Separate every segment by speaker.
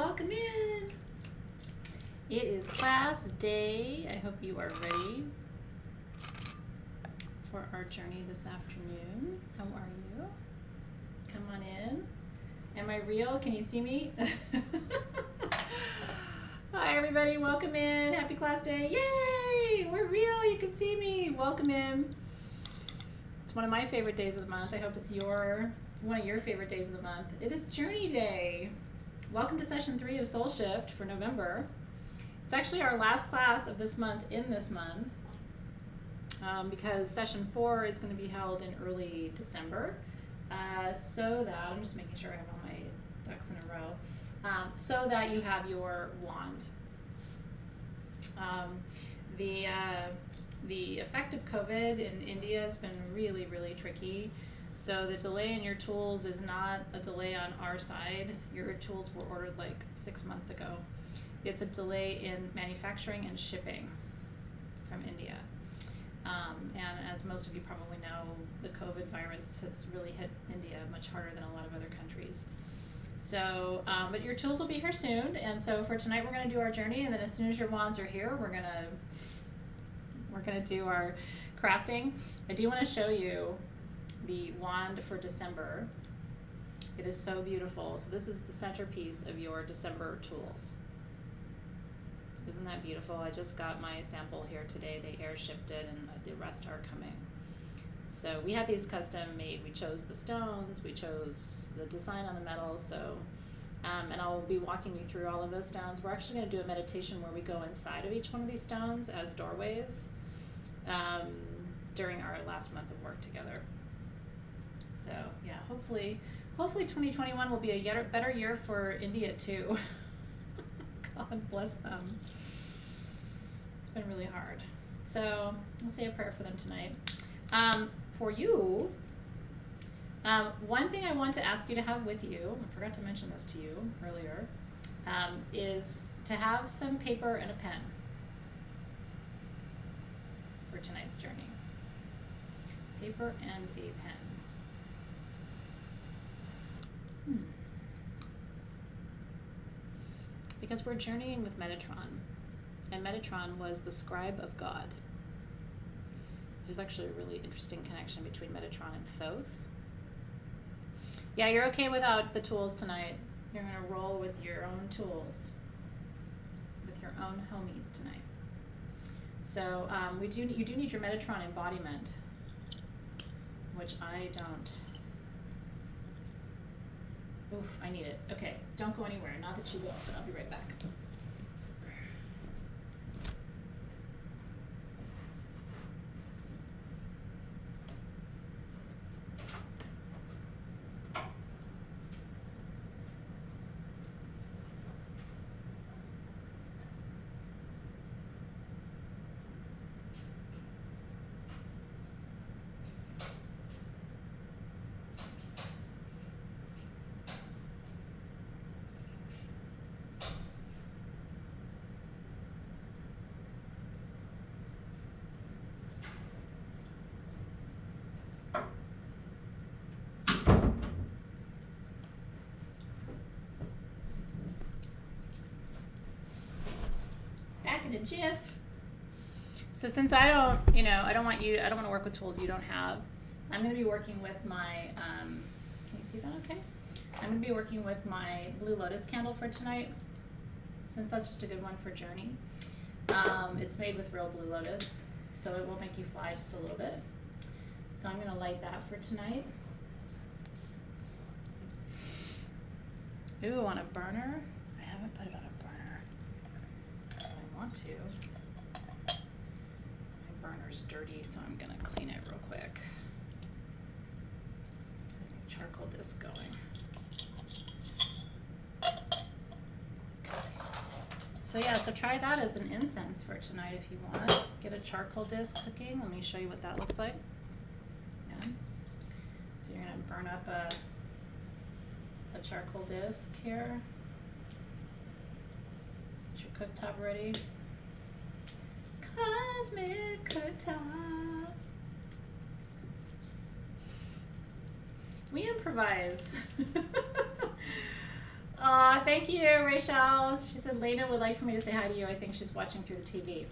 Speaker 1: welcome in. It is class day. I hope you are ready for our journey this afternoon. How are you? Come on in. Am I real? Can you see me? Hi everybody, welcome in. Happy class day. Yay! We're real, you can see me. Welcome in. It's one of my favorite days of the month. I hope it's one of your favorite days of the month. It is Journey Day. Welcome to session 3 of Soul Shift for November. It's actually our last class of this month in this month because session 4 is going to be held in early December. So that, I'm just making sure I have all my ducks in a row, so that you have your wand. The effect of COVID in India has been really, really tricky. So the delay in your tools is not a delay on our side. Your tools were ordered like 6 months ago. It's a delay in manufacturing and shipping from India. And as most of you probably know, the COVID virus has really hit India much harder than a lot of other countries. So, but your tools will be here soon. And so for tonight, we're going to do our journey. And then as soon as your wands are here, we're going to do our crafting. I do want to show you the wand for December. It is so beautiful. So this is the centerpiece of your December tools. Isn't that beautiful? I just got my sample here today. They air shipped it and the rest are coming. So we had these custom made. We chose the stones, we chose the design on the metal. So, and I'll be walking you through all of those stones. We're actually going to do a meditation where we go inside of each one of these stones as doorways during our last month of work together. So yeah, hopefully 2021 will be a better year for India too. God bless them. It's been really hard. So we'll say a prayer for them tonight. For you, one thing I want to ask you to have with you, I forgot to mention this to you earlier, is to have some paper and a pen for tonight's journey. Paper and a pen. Because we're journeying with Metatron, and Metatron was the scribe of God. There's actually a really interesting connection between Metatron and Thoth. Yeah, you're okay without the tools tonight. You're going to roll with your own tools, with your own homies tonight. So you do need your Metatron embodiment, which I don't. Oof, I need it. Okay, don't go anywhere. Not that you will, but I'll be right back. In a jiff. So since I don't want to work with tools you don't have, I'm going to be working with my, can you see that okay? I'm going to be working with my Blue Lotus candle for tonight, since that's just a good one for journey. It's made with real Blue Lotus, so it will make you fly just a little bit. So I'm going to light that for tonight. Ooh, on a burner? I haven't put it on a burner. I want to. My burner's dirty, so I'm gonna clean it real quick. Charcoal disc going. So yeah, so try that as an incense for tonight if you want. Get a charcoal disc cooking. Let me show you what that looks like. Yeah. So you're gonna burn up a charcoal disc here. Get your cooktop ready. Cosmic cooktop. We improvise. Oh, Aw, thank you, Rachel. She said Lena would like for me to say hi to you. I think she's watching through the TV.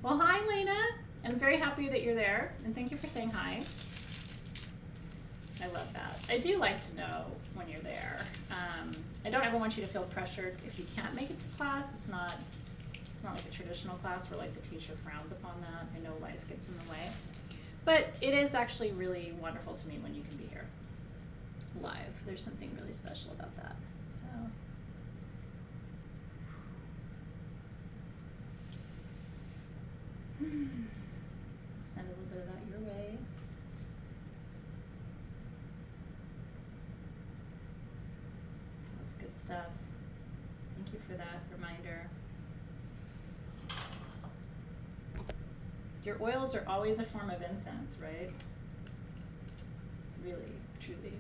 Speaker 1: Well, hi, Lena. And I'm very happy that you're there. And thank you for saying hi. I love that. I do like to know when you're there. I don't ever want you to feel pressured if you can't make it to class. It's not like a traditional class where like the teacher frowns upon that. I know life gets in the way. But it is actually really wonderful to me when you can be here live. There's something really special about that. So send a little bit of that your way. That's good stuff. Thank you for that reminder. Your oils are always a form of incense, right? Really, truly.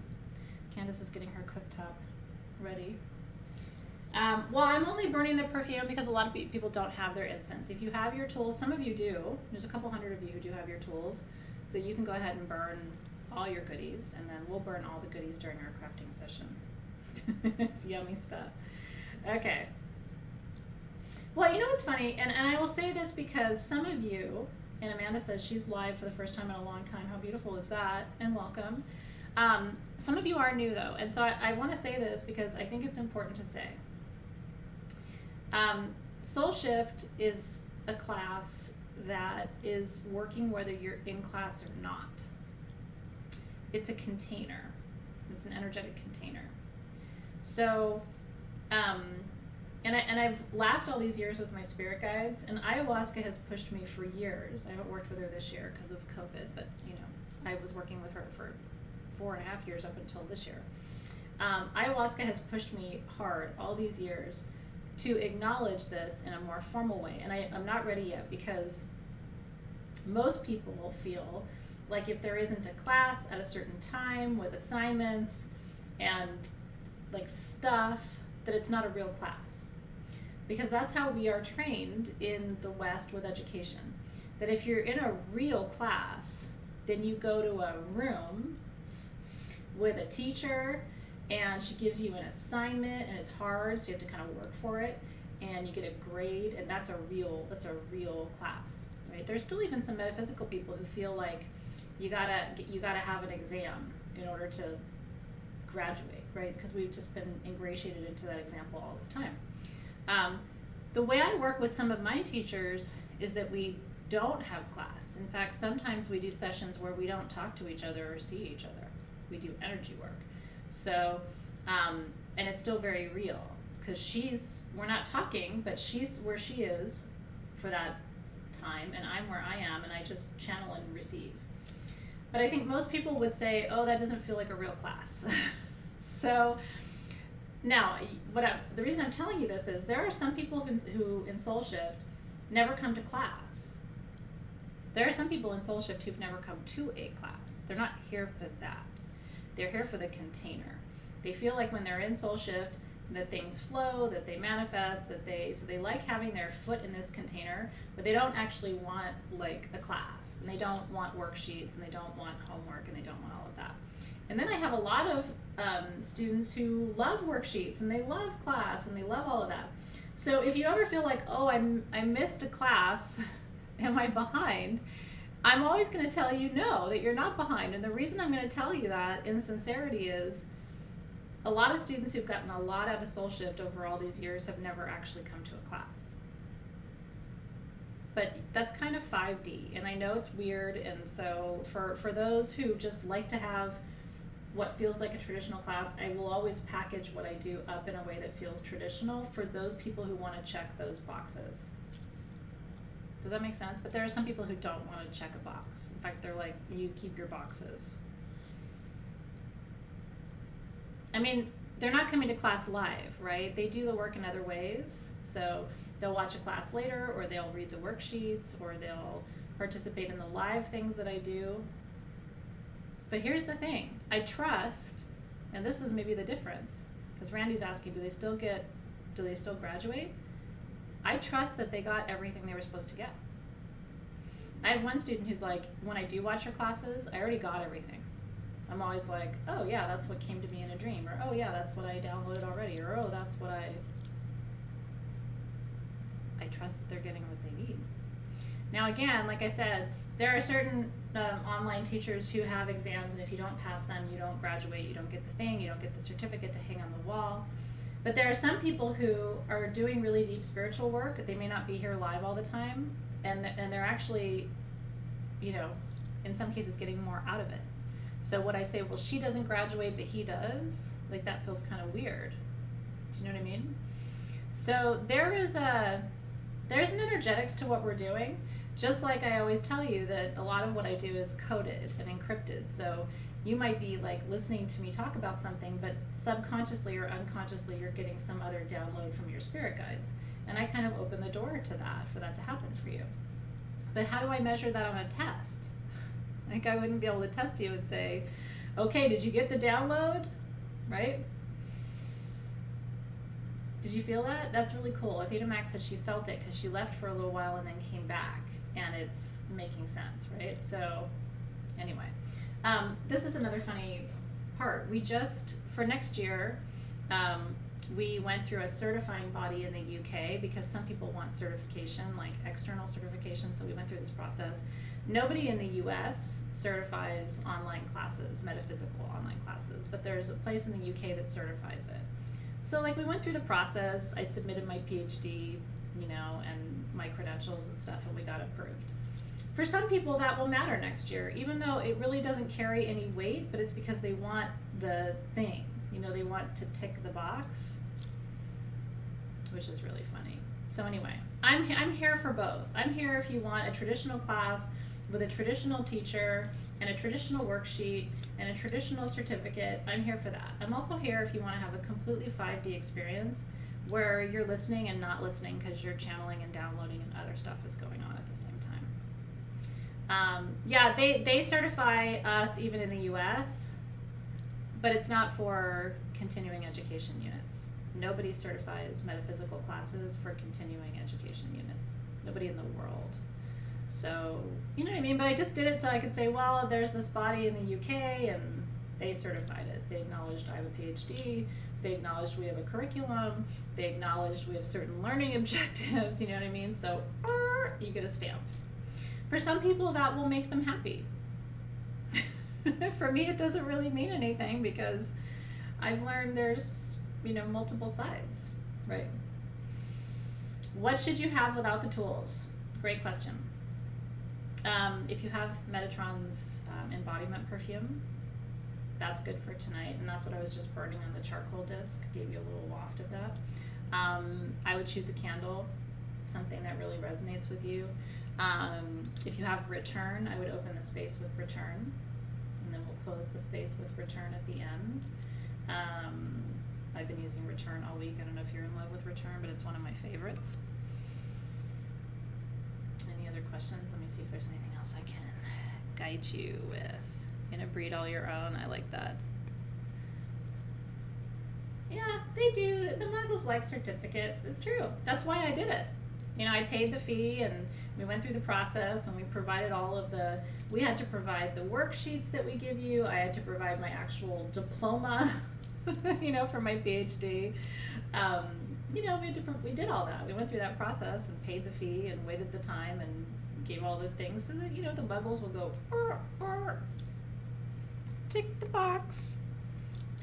Speaker 1: Candace is getting her cooktop ready. Well, I'm only burning the perfume because a lot of people don't have their incense. If you have your tools, some of you do. There's a couple hundred of you who do have your tools. So you can go ahead and burn all your goodies, and then we'll burn all the goodies during our crafting session. It's yummy stuff. Okay. Well, you know what's funny? And I will say this because some of you, and Amanda says she's live for the first time in a long time. How beautiful is that? And welcome. Some of you are new, though. And so I want to say this because I think it's important to say. Soul Shift is a class that is working whether you're in class or not. It's a container. It's an energetic container. So, and I've laughed all these years with my spirit guides, and ayahuasca has pushed me for years. I haven't worked with her this year because of COVID, but you know, I was working with her for 4.5 years up until this year. Ayahuasca has pushed me hard all these years to acknowledge this in a more formal way, and I'm not ready yet because most people feel like if there isn't a class at a certain time with assignments and like stuff, that it's not a real class. Because that's how we are trained in the West with education. That if you're in a real class, then you go to a room with a teacher and she gives you an assignment and it's hard, so you have to kind of work for it, and you get a grade, and that's a real class, right? There's still even some metaphysical people who feel like you gotta have an exam in order to graduate, right? Because we've just been ingratiated into that example all this time. The way I work with some of my teachers is that we don't have class. In fact, sometimes we do sessions where we don't talk to each other or see each other. We do energy work. So, and it's still very real because we're not talking, but she's where she is for that time, and I'm where I am, and I just channel and receive. But I think most people would say, oh, that doesn't feel like a real class. So now, the reason I'm telling you this is there are some people who in Soul Shift never come to class. There are some people in Soul Shift who've never come to a class. They're not here for that. They're here for the container. They feel like when they're in Soul Shift that things flow, that they manifest, so they like having their foot in this container, but they don't actually want like a class, and they don't want worksheets, and they don't want homework, and they don't want all of that. And then I have a lot of students who love worksheets, and they love class, and they love all of that. So if you ever feel like, oh, I missed a class, am I behind? I'm always going to tell you no, that you're not behind. And the reason I'm going to tell you that in sincerity is a lot of students who've gotten a lot out of Soul Shift over all these years have never actually come to a class. But that's kind of 5D, and I know it's weird, and so for those who just like to have what feels like a traditional class, I will always package what I do up in a way that feels traditional for those people who want to check those boxes. Does that make sense? But there are some people who don't want to check a box. In fact, they're like, you keep your boxes. I mean, they're not coming to class live, right? They do the work in other ways. So they'll watch a class later, or they'll read the worksheets, or they'll participate in the live things that I do. But here's the thing. I trust, and this is maybe the difference, because Randy's asking, do they still graduate? I trust that they got everything they were supposed to get. I have one student who's like, when I do watch her classes, I already got everything. I'm always like, oh yeah, that's what came to me in a dream, or oh yeah, that's what I downloaded already, or oh, that's what I trust that they're getting what they need. Now again, like I said, there are certain online teachers who have exams, and if you don't pass them, you don't graduate, you don't get the thing, you don't get the certificate to hang on the wall. But there are some people who are doing really deep spiritual work. They may not be here live all the time, and they're actually, you know, in some cases getting more out of it. So what I say, well, she doesn't graduate, but he does, like that feels kind of weird. Do you know what I mean? So there's an energetics to what we're doing. Just like I always tell you that a lot of what I do is coded and encrypted. So you might be like listening to me talk about something, but subconsciously or unconsciously you're getting some other download from your spirit guides. And I kind of open the door to that, for that to happen for you. But how do I measure that on a test? Like I wouldn't be able to test you and say, okay, did you get the download? Right? Did you feel that? That's really cool. Athena Max said she felt it because she left for a little while and then came back. And it's making sense, right? So anyway, this is another funny part. We just, for next year, we went through a certifying body in the UK because some people want certification, like external certification, so we went through this process. Nobody in the US certifies online classes, metaphysical online classes, but there's a place in the UK that certifies it. So like we went through the process, I submitted my PhD, you know, and my credentials and stuff, and we got approved. For some people that will matter next year, even though it really doesn't carry any weight, but it's because they want the thing, you know, they want to tick the box, which is really funny. So anyway, I'm here for both. I'm here if you want a traditional class with a traditional teacher and a traditional worksheet and a traditional certificate. I'm here for that. I'm also here if you want to have a completely 5D experience where you're listening and not listening because you're channeling and downloading and other stuff is going on at the same time. Yeah, they certify us even in the US, but it's not for continuing education units. Nobody certifies metaphysical classes for continuing education units. Nobody in the world. So, you know what I mean? But I just did it so I could say, well, there's this body in the UK and they certified it. They acknowledged I have a PhD. They acknowledged we have a curriculum. They acknowledged we have certain learning objectives, you know what I mean? So, you get a stamp. For some people, that will make them happy. For me, it doesn't really mean anything because I've learned there's, you know, multiple sides, right? What should you have without the tools? Great question. If you have Metatron's embodiment perfume, that's good for tonight, and that's what I was just burning on the charcoal disc, gave you a little waft of that. I would choose a candle, something that really resonates with you. If you have Return, I would open the space with Return, and then we'll close the space with Return at the end. I've been using Return all week. I don't know if you're in love with Return, but it's one of my favorites. Any other questions? Let me see if there's anything else I can guide you with. In a breed all your own, I like that. Yeah, they do. The Muggles like certificates. It's true. That's why I did it. You know, I paid the fee and we went through the process and we provided all of the, we had to provide the worksheets that we give you. I had to provide my actual diploma, you know, for my PhD. You know, we did all that. We went through that process and paid the fee and waited the time and gave all the things so that, you know, the Muggles will go, tick the box.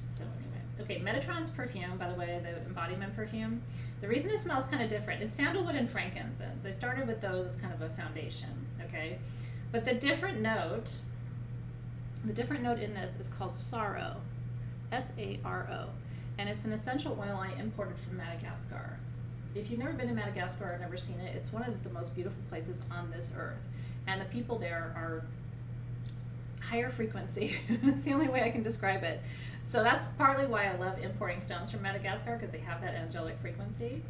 Speaker 1: So anyway, okay, Metatron's perfume, by the way, the embodiment perfume, the reason it smells kind of different, it's sandalwood and frankincense. I started with those as kind of a foundation, okay? But the different note in this is called Saro, S-A-R-O, and it's an essential oil I imported from Madagascar. If you've never been to Madagascar or never seen it, it's one of the most beautiful places on this earth. And the people there are higher frequency. That's the only way I can describe it. So that's partly why I love importing stones from Madagascar, because they have that angelic frequency.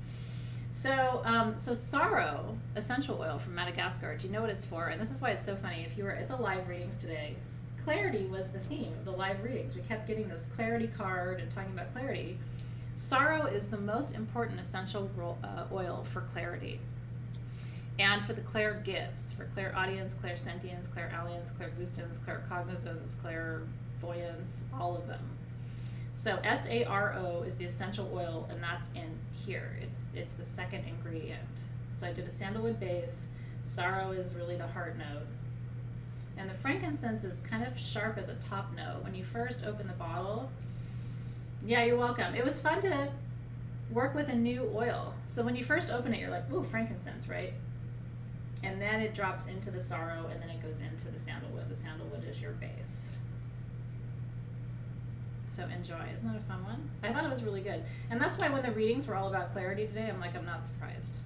Speaker 1: So Saro essential oil from Madagascar, do you know what it's for? And this is why it's so funny. If you were at the live readings today, clarity was the theme of the live readings. We kept getting this clarity card and talking about clarity. Saro is the most important essential oil for clarity. And for the clair gifts, for clairaudience, clairsentience, clairalience, clairgustance, claircognizance, Voyance, all of them. So SARO is the essential oil, and that's in here. It's the second ingredient. So I did a sandalwood base. Sorrow is really the heart note. And the frankincense is kind of sharp as a top note. When you first open the bottle, yeah, you're welcome. It was fun to work with a new oil. So when you first open it, you're like, ooh, frankincense, right? And then it drops into the sorrow, and then it goes into the sandalwood. The sandalwood is your base. So enjoy. Isn't that a fun one? I thought it was really good. And that's why when the readings were all about clarity today, I'm like, I'm not surprised.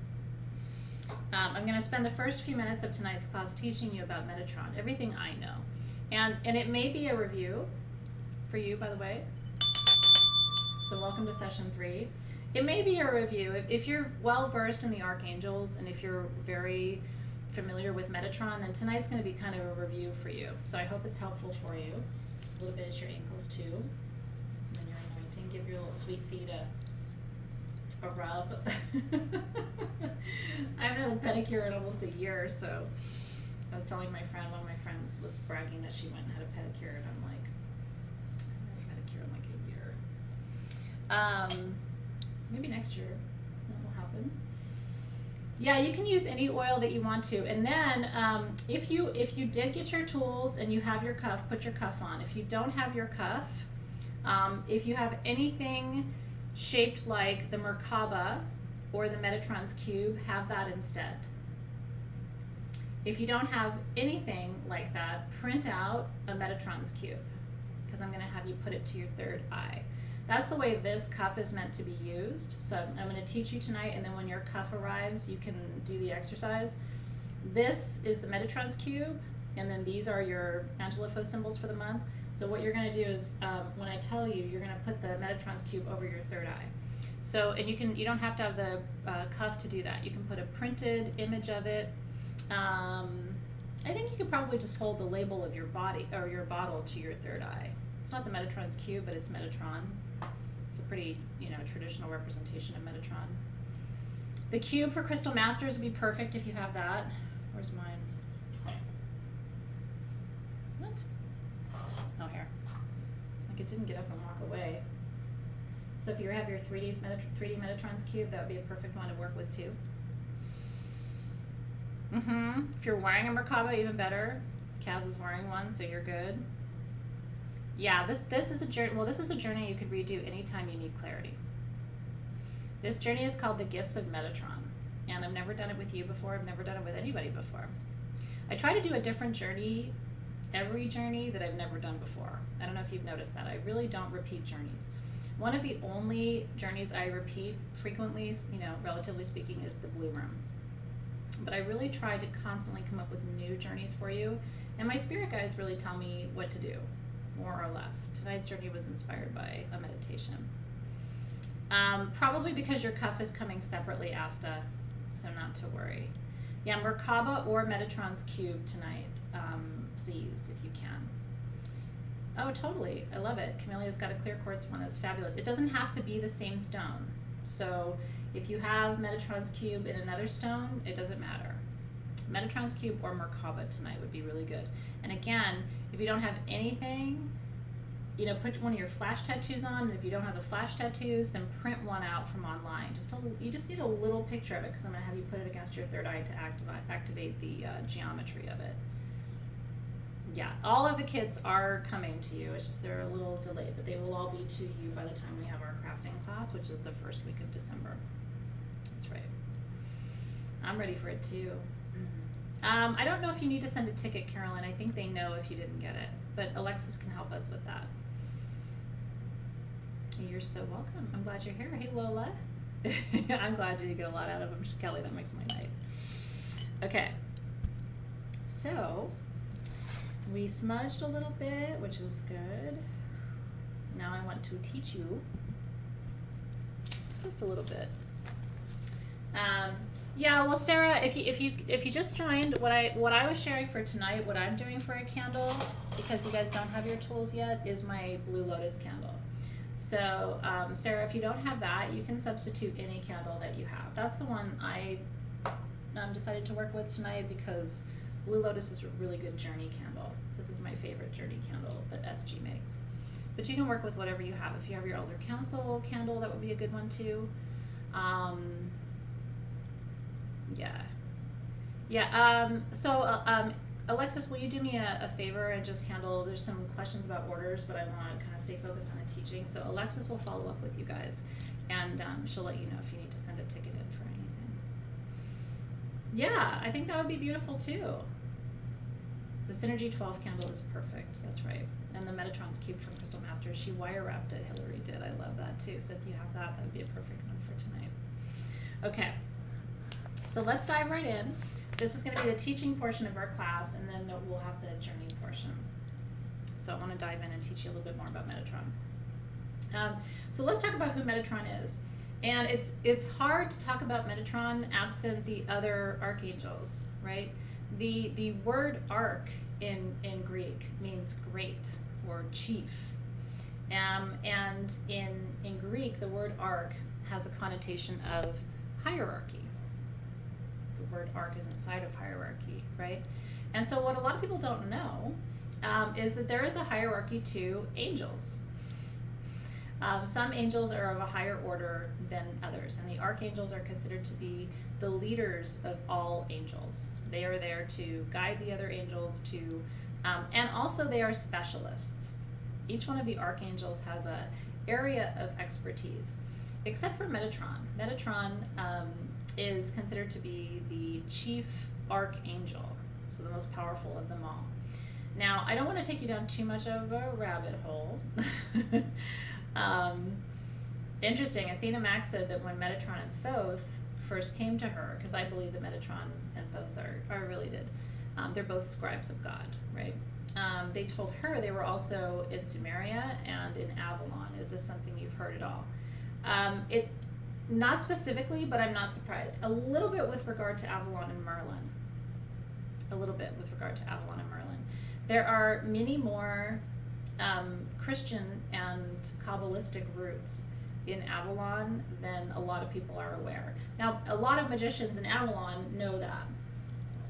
Speaker 1: I'm going to spend the first few minutes of tonight's class teaching you about Metatron, everything I know. And it may be a review for you, by the way. So welcome to session 3. It may be a review. If you're well versed in the archangels and if you're very familiar with Metatron, then tonight's going to be kind of a review for you. So I hope it's helpful for you. A little bit at your ankles too. And then your anointing. Give your little sweet feet a rub. I haven't had a pedicure in almost a year, so I was telling my friend, one of my friends was bragging that she went and had a pedicure, and I'm like, I haven't had a pedicure in like a year. Maybe next year that will happen. Yeah, you can use any oil that you want to, and then if you did get your tools and you have your cuff, put your cuff on. If you don't have your cuff, if you have anything shaped like the Merkaba or the Metatron's cube, have that instead. If you don't have anything like that, print out a Metatron's cube, because I'm going to have you put it to your third eye. That's the way this cuff is meant to be used. So I'm going to teach you tonight, and then when your cuff arrives, you can do the exercise. This is the Metatron's cube, and then these are your Angelifo symbols for the month. So what you're going to do is, when I tell you, you're going to put the Metatron's cube over your third eye. So, and you don't have to have the cuff to do that. You can put a printed image of it. I think you could probably just hold the label of your body or your bottle to your third eye. It's not the Metatron's cube, but it's Metatron. It's a pretty, traditional representation of Metatron. The cube for Crystal Masters would be perfect if you have that. Where's mine? What? Oh, here. Like it didn't get up and walk away. So if you have your 3D Metatron's cube, that would be a perfect one to work with too. If you're wearing a Merkaba, even better. Kaz is wearing one, so you're good. Yeah, this is a journey. Well, this is a journey you could redo anytime you need clarity. This journey is called the Gifts of Metatron, and I've never done it with you before. I've never done it with anybody before. I try to do a different journey, every journey that I've never done before. I don't know if you've noticed that. I really don't repeat journeys. One of the only journeys I repeat frequently, relatively speaking, is the Blue Room. But I really try to constantly come up with new journeys for you, and my spirit guides really tell me what to do, more or less. Tonight's journey was inspired by a meditation. Probably because your cuff is coming separately, Asta, so not to worry. Yeah, Merkaba or Metatron's cube tonight, please, if you can. Oh, totally. I love it. Camillea's got a clear quartz one that's fabulous. It doesn't have to be the same stone. So if you have Metatron's cube in another stone, it doesn't matter. Metatron's cube or Merkaba tonight would be really good. And again, if you don't have anything, put one of your flash tattoos on. And if you don't have the flash tattoos, then print one out from online. You just need a little picture of it, because I'm going to have you put it against your third eye to activate the geometry of it. Yeah, all of the kits are coming to you. It's just they're a little delayed, but they will all be to you by the time we have our crafting class, which is the first week of December. That's right. I'm ready for it too. I don't know if you need to send a ticket, Carolyn. I think they know if you didn't get it, but Alexis can help us with that. You're so welcome. I'm glad you're here. Hey, Lola. I'm glad you get a lot out of them, Kelly. That makes my night. Okay. So we smudged a little bit, which is good. Now I want to teach you just a little bit. Yeah, well, Sarah, if you just joined, what I was sharing for tonight, what I'm doing for a candle, because you guys don't have your tools yet, is my Blue Lotus candle. So, Sarah, if you don't have that, you can substitute any candle that you have. That's the one I decided to work with tonight, because Blue Lotus is a really good journey candle. This is my favorite journey candle that SG makes. But you can work with whatever you have. If you have your Elder Council candle, that would be a good one too. Alexis, will you do me a favor and just handle, there's some questions about orders, but I want to kind of stay focused on the teaching. So Alexis will follow up with you guys, and she'll let you know if you need to send a ticket in for anything. Yeah, I think that would be beautiful too. The Synergy 12 candle is perfect, that's right. And the Metatron's Cube from Crystal Masters, she wire wrapped it, Hillary did, I love that too. So if you have that, that would be a perfect one for tonight. Okay, so let's dive right in. This is going to be the teaching portion of our class, and then we'll have the journey portion. So I want to dive in and teach you a little bit more about Metatron. So let's talk about who Metatron is. And it's hard to talk about Metatron absent the other archangels, right? The word arch in Greek means great or chief. And in Greek, the word arch has a connotation of hierarchy. The word arch is inside of hierarchy, right? And so what a lot of people don't know is that there is a hierarchy to angels. Some angels are of a higher order than others, and the archangels are considered to be the leaders of all angels. They are there to guide the other angels to, and also they are specialists. Each one of the archangels has a area of expertise, except for Metatron. Metatron is considered to be the chief archangel, so the most powerful of them all. Now, I don't want to take you down too much of a rabbit hole. Interesting, Athena Max said that when Metatron and Thoth first came to her, because I believe that Metatron and Thoth are related, they're both scribes of God, right? They told her they were also in Sumeria and in Avalon. Is this something you've heard at all? Not specifically, but I'm not surprised. A little bit with regard to Avalon and Merlin. There are many more Christian and Kabbalistic roots in Avalon than a lot of people are aware. Now, a lot of magicians in Avalon know that.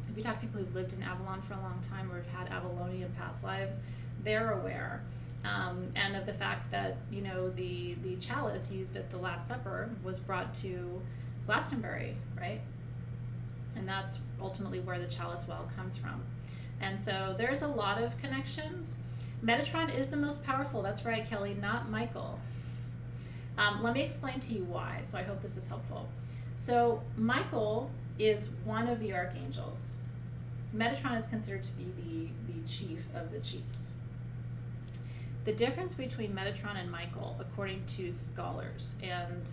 Speaker 1: If you talk to people who've lived in Avalon for a long time or have had Avalonian past lives, they're aware. And of the fact that, you know, the chalice used at the Last Supper was brought to Glastonbury, right? And that's ultimately where the chalice well comes from. And so there's a lot of connections. Metatron is the most powerful, that's right, Kelly, not Michael. Let me explain to you why, so I hope this is helpful. So Michael is one of the archangels. Metatron is considered to be the chief of the chiefs. The difference between Metatron and Michael, according to scholars, and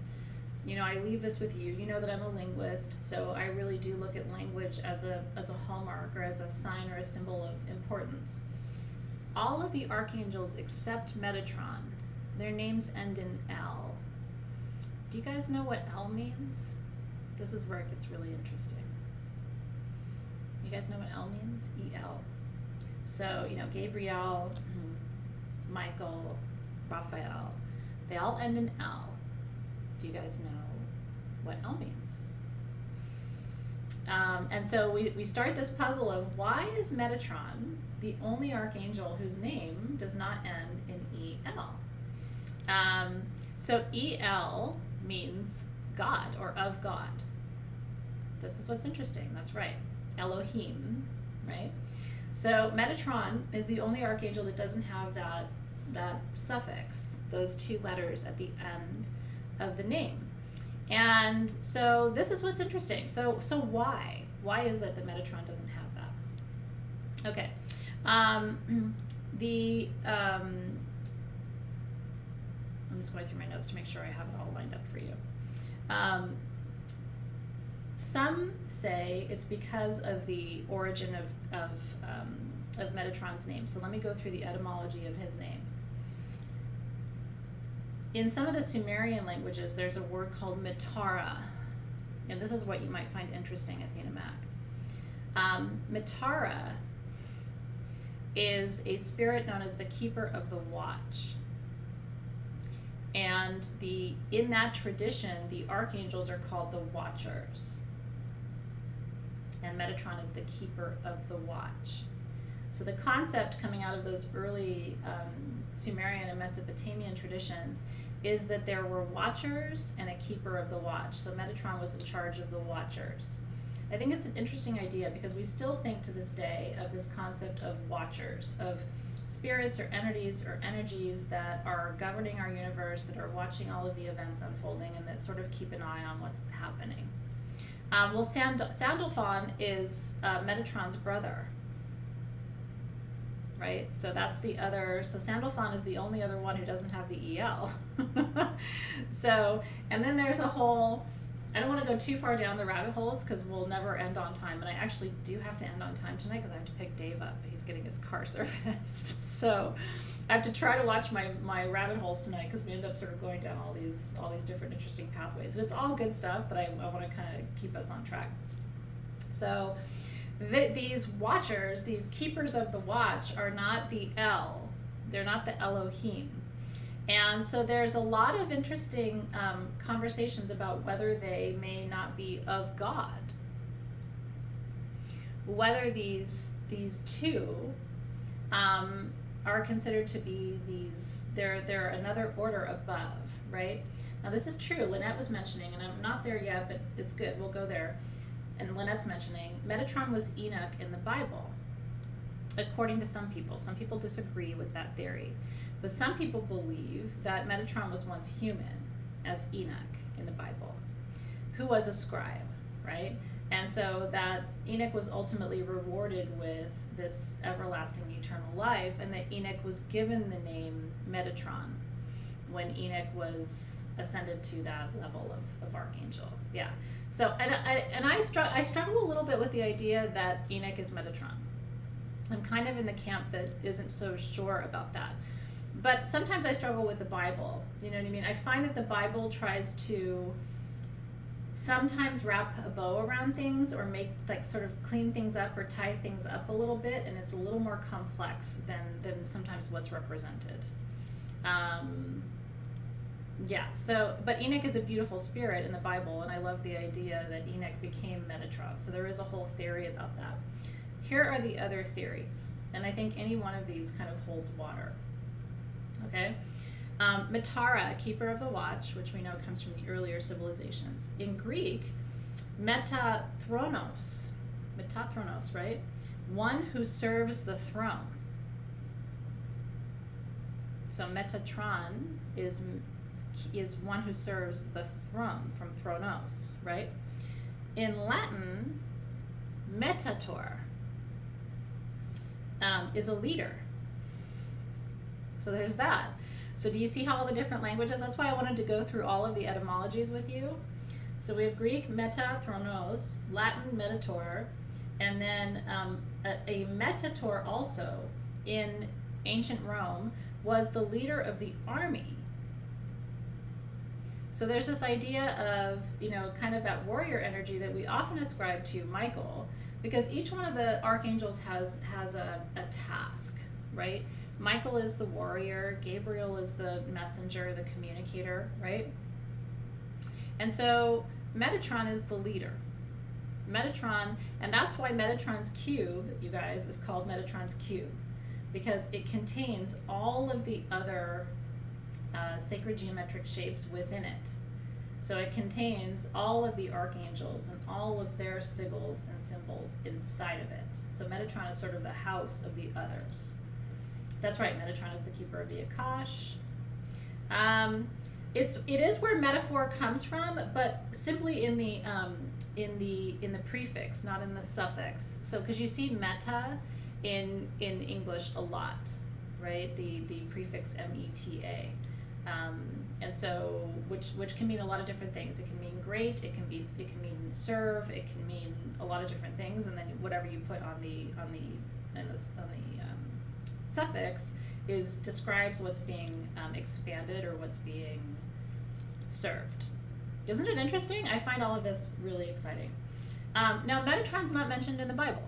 Speaker 1: you know, I leave this with you. You know that I'm a linguist, so I really do look at language as a hallmark or as a sign or a symbol of importance. All of the archangels except Metatron, their names end in L. Do you guys know what L means? This is where it gets really interesting. You guys know what L means? E-L. So, you know, Gabriel, Michael, Raphael, they all end in L. Do you guys know what L means? And so we start this puzzle of why is Metatron the only archangel whose name does not end in E-L? So E-L means God or of God. This is what's interesting, that's right. Elohim, right? So Metatron is the only archangel that doesn't have that suffix, those two letters at the end of the name. And so this is what's interesting. So why? Why is it that Metatron doesn't have that? Okay. I'm just going through my notes to make sure I have it all lined up for you. Some say it's because of the origin of Metatron's name. So let me go through the etymology of his name. In some of the Sumerian languages, there's a word called Mitara, and this is what you might find interesting, Athena Mac. Mitara is a spirit known as the keeper of the watch. And in that tradition, the archangels are called the watchers. and Metatron is the keeper of the watch. So the concept coming out of those early Sumerian and Mesopotamian traditions is that there were watchers and a keeper of the watch. So Metatron was in charge of the watchers. I think it's an interesting idea because we still think to this day of this concept of watchers, of spirits or entities or energies that are governing our universe, that are watching all of the events unfolding, and that sort of keep an eye on what's happening. Well, Sandalphon is Metatron's brother, right? So that's the other, so Sandalphon is the only other one who doesn't have the EL. So, and then there's a whole, I don't want to go too far down the rabbit holes because we'll never end on time, and I actually do have to end on time tonight because I have to pick Dave up. He's getting his car serviced. So I have to try to watch my rabbit holes tonight because we end up sort of going down all these different interesting pathways. And it's all good stuff, but I want to kind of keep us on track. So these watchers, these keepers of the watch, are not the El. They're not the Elohim. And so there's a lot of interesting conversations about whether they may not be of God. Whether these two are considered to be they're another order above, right? Now this is true. Lynette was mentioning, and I'm not there yet, but it's good. We'll go there. And Lynette's mentioning, Metatron was Enoch in the Bible, according to some people. Some people disagree with that theory. But some people believe that Metatron was once human, as Enoch in the Bible, who was a scribe, right? And so that Enoch was ultimately rewarded with this everlasting eternal life, and that Enoch was given the name Metatron when Enoch was ascended to that level of archangel. Yeah. So, and I struggle a little bit with the idea that Enoch is Metatron. I'm kind of in the camp that isn't so sure about that. But sometimes I struggle with the Bible. You know what I mean? I find that the Bible tries to sometimes wrap a bow around things or make, like, sort of clean things up or tie things up a little bit, and it's a little more complex than sometimes what's represented. Yeah, so, but Enoch is a beautiful spirit in the Bible, and I love the idea that Enoch became Metatron. So there is a whole theory about that. Here are the other theories, and I think any one of these kind of holds water. Okay? Metara, keeper of the watch, which we know comes from the earlier civilizations. In Greek, Metathronos, right? One who serves the throne. So Metatron is one who serves the throne, from thronos, right? In Latin, Metator is a leader. So there's that. So do you see how all the different languages, that's why I wanted to go through all of the etymologies with you. So we have Greek, meta, thronos, Latin, metator, and then a metator also in ancient Rome was the leader of the army. So there's this idea of, you know, kind of that warrior energy that we often ascribe to Michael, because each one of the archangels has a task, right? Michael is the warrior, Gabriel is the messenger, the communicator, right? And so Metatron is the leader. Metatron, and that's why Metatron's cube, you guys, is called Metatron's cube, because it contains all of the other sacred geometric shapes within it. So it contains all of the archangels and all of their sigils and symbols inside of it. So Metatron is sort of the house of the others. That's right, Metatron is the keeper of the Akash. It is where metaphor comes from, but simply in the prefix, not in the suffix. So because you see meta in English a lot, right? The prefix meta. And so, which can mean a lot of different things. It can mean great. It can mean serve. It can mean a lot of different things. And then whatever you put on the suffix describes what's being expanded or what's being served. Isn't it interesting? I find all of this really exciting. Now, Metatron's not mentioned in the Bible.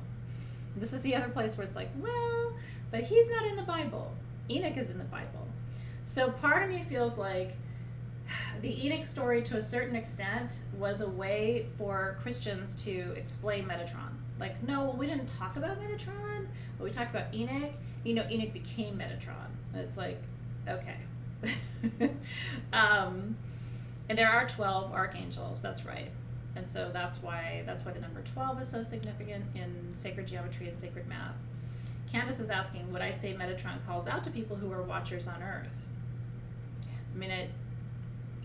Speaker 1: This is the other place where it's like, well, but he's not in the Bible. Enoch is in the Bible. So part of me feels like the Enoch story, to a certain extent, was a way for Christians to explain Metatron. Like, no, well, we didn't talk about Metatron, but we talked about Enoch. Enoch became Metatron. And it's like, okay. And there are 12 archangels, that's right. And so that's why the number 12 is so significant in sacred geometry and sacred math. Candace is asking, would I say Metatron calls out to people who are watchers on Earth? I mean,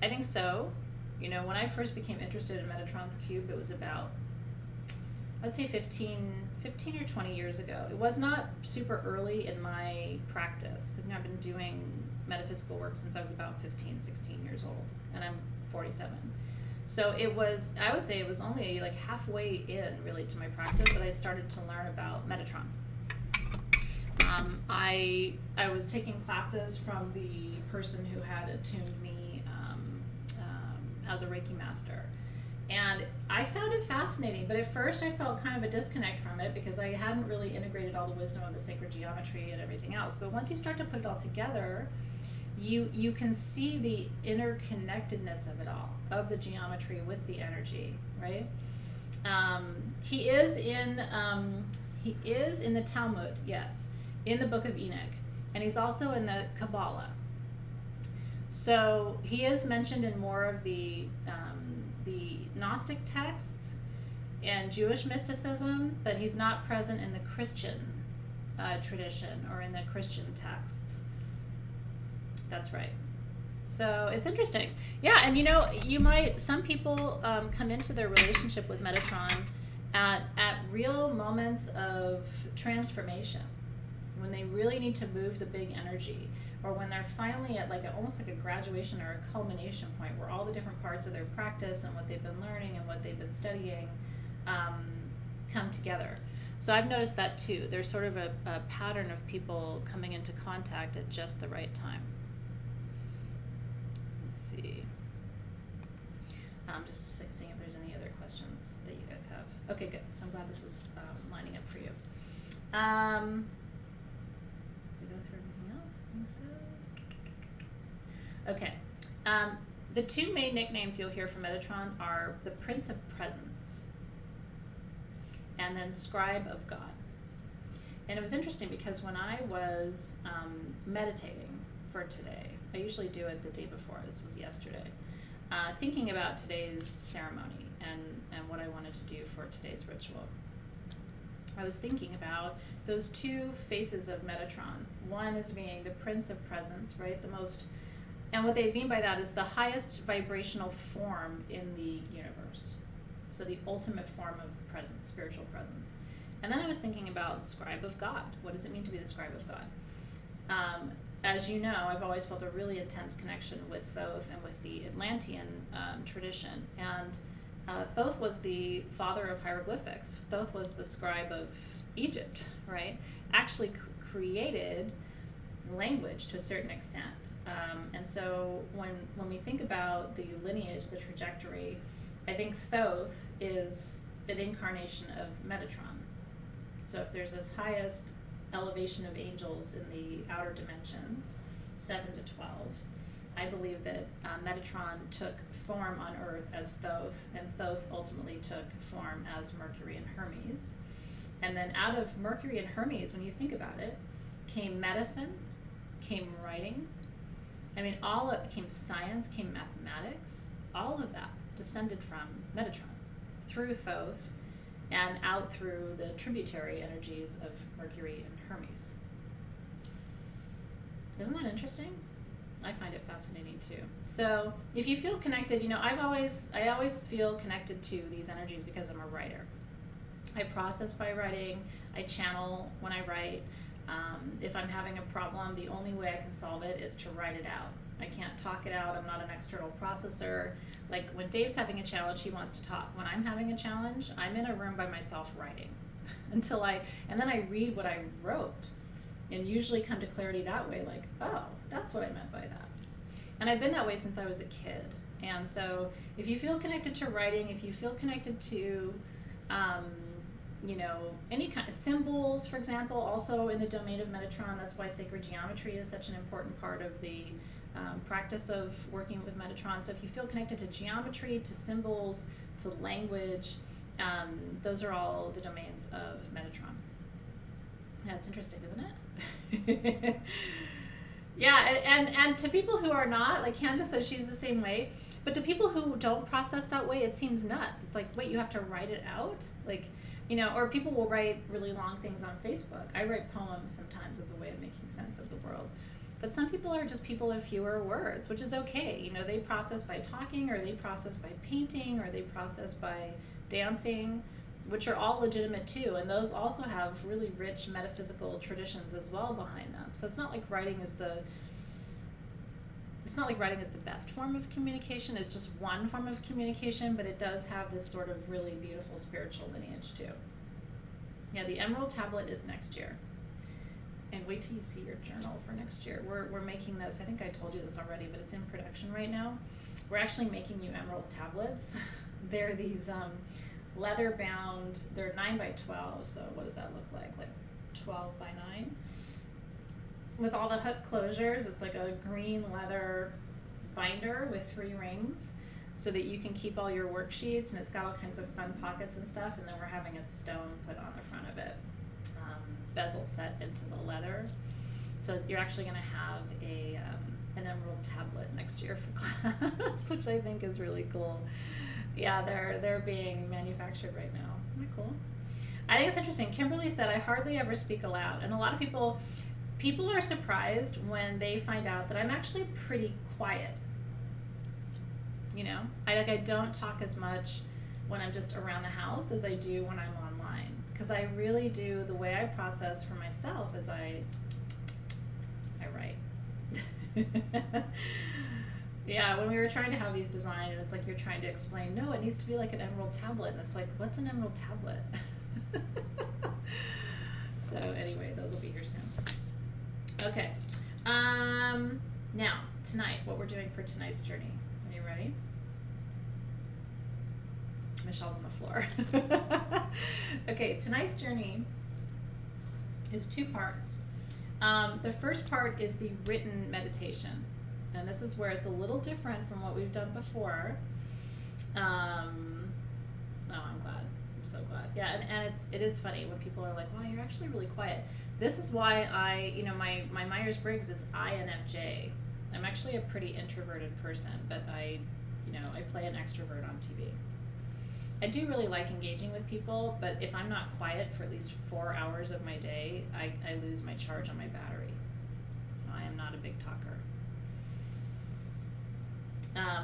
Speaker 1: I think so. When I first became interested in Metatron's cube, it was about, I'd say 15 or 20 years ago. It was not super early in my practice, because I've been doing metaphysical work since I was about 15, 16 years old, and I'm 47. So I would say it was only like halfway in really to my practice that I started to learn about Metatron. I was taking classes from the person who had attuned me as a Reiki master. And I found it fascinating, but at first I felt kind of a disconnect from it because I hadn't really integrated all the wisdom of the sacred geometry and everything else. But once you start to put it all together, you can see the interconnectedness of it all, of the geometry with the energy, right? He is in the Talmud, yes, in the Book of Enoch, and he's also in the Kabbalah. So he is mentioned in more of the Gnostic texts and Jewish mysticism, but he's not present in the Christian tradition or in the Christian texts. That's right. So it's interesting. Yeah, and some people come into their relationship with Metatron at real moments of transformation, when they really need to move the big energy, or when they're finally at almost like a graduation or a culmination point where all the different parts of their practice and what they've been learning and what they've been studying come together. So I've noticed that too. There's sort of a pattern of people coming into contact at just the right time. Let's see. I'm just seeing if there's any other questions that you guys have. Okay, good. So I'm glad this is lining up for you. Did we go through everything else? I think so. Okay. The two main nicknames you'll hear from Metatron are the Prince of Presence and then Scribe of God. And it was interesting because when I was meditating for today, I usually do it the day before, this was yesterday, thinking about today's ceremony and what I wanted to do for today's ritual. I was thinking about those two faces of Metatron. One is being the Prince of Presence, right? And what they mean by that is the highest vibrational form in the universe. So the ultimate form of presence, spiritual presence. And then I was thinking about Scribe of God. What does it mean to be the Scribe of God? As you know, I've always felt a really intense connection with Thoth and with the Atlantean tradition. And Thoth was the father of hieroglyphics. Thoth was the scribe of Egypt, right? Actually created language to a certain extent. And so when we think about the lineage, the trajectory, I think Thoth is an incarnation of Metatron. So if there's this highest elevation of angels in the outer dimensions, 7 to 12, I believe that Metatron took form on Earth as Thoth, and Thoth ultimately took form as Mercury and Hermes. And then out of Mercury and Hermes, when you think about it, came medicine, came writing. I mean, came science, came mathematics. All of that descended from Metatron through Thoth and out through the tributary energies of Mercury and Hermes. Isn't that interesting? I find it fascinating too. So if you feel connected, I always feel connected to these energies because I'm a writer. I process by writing. I channel when I write. If I'm having a problem, the only way I can solve it is to write it out. I can't talk it out. I'm not an external processor. Like when Dave's having a challenge, he wants to talk. When I'm having a challenge, I'm in a room by myself writing and then I read what I wrote and usually come to clarity that way, like, oh, that's what I meant by that. And I've been that way since I was a kid. And so if you feel connected to writing, if you feel connected to any kind of symbols, for example, also in the domain of Metatron, that's why sacred geometry is such an important part of the practice of working with Metatron. So if you feel connected to geometry, to symbols, to language, Those are all the domains of Metatron. Yeah, it's interesting, isn't it? Yeah, and to people who are not, like Candace says she's the same way, but to people who don't process that way, it seems nuts. It's like, wait, you have to write it out? Like, or people will write really long things on Facebook. I write poems sometimes as a way of making sense of the world. But some people are just people of fewer words, which is okay. They process by talking, or they process by painting, or they process by dancing, which are all legitimate too. And those also have really rich metaphysical traditions as well behind them. So it's not like writing is the best form of communication. It's just one form of communication, but it does have this sort of really beautiful spiritual lineage too. Yeah, the Emerald Tablet is next year. And wait till you see your journal for next year. We're making this, I think I told you this already, but it's in production right now. We're actually making you Emerald Tablets. They're these leather bound, they're 9 by 12, so what does that look like? Like 12 by 9? With all the hook closures, it's like a green leather binder with 3 rings so that you can keep all your worksheets, and it's got all kinds of fun pockets and stuff, and then we're having a stone put on the front of it, bezel set into the leather. So you're actually going to have an Emerald Tablet next year for class, which I think is really cool. Yeah, they're being manufactured right now. Isn't that cool? I think it's interesting. Kimberly said, I hardly ever speak aloud. And a lot of people are surprised when they find out that I'm actually pretty quiet. I don't talk as much when I'm just around the house as I do when I'm online. Because I really do, the way I process for myself is I write. Yeah, when we were trying to have these designed, and it's like you're trying to explain, no, it needs to be like an Emerald Tablet. And it's like, what's an Emerald Tablet? So anyway, those will be here soon. Okay. Now, tonight, what we're doing for tonight's journey. Are you ready? Michelle's on the floor. Okay, tonight's journey is 2 parts. The first part is the written meditation. And this is where it's a little different from what we've done before. Oh, I'm glad. I'm so glad. Yeah, and it is funny when people are like, wow, you're actually really quiet. This is why my Myers-Briggs is INFJ. I'm actually a pretty introverted person, but I play an extrovert on TV. I do really like engaging with people, but if I'm not quiet for at least 4 hours of my day, I lose my charge on my battery. So I am not a big talker.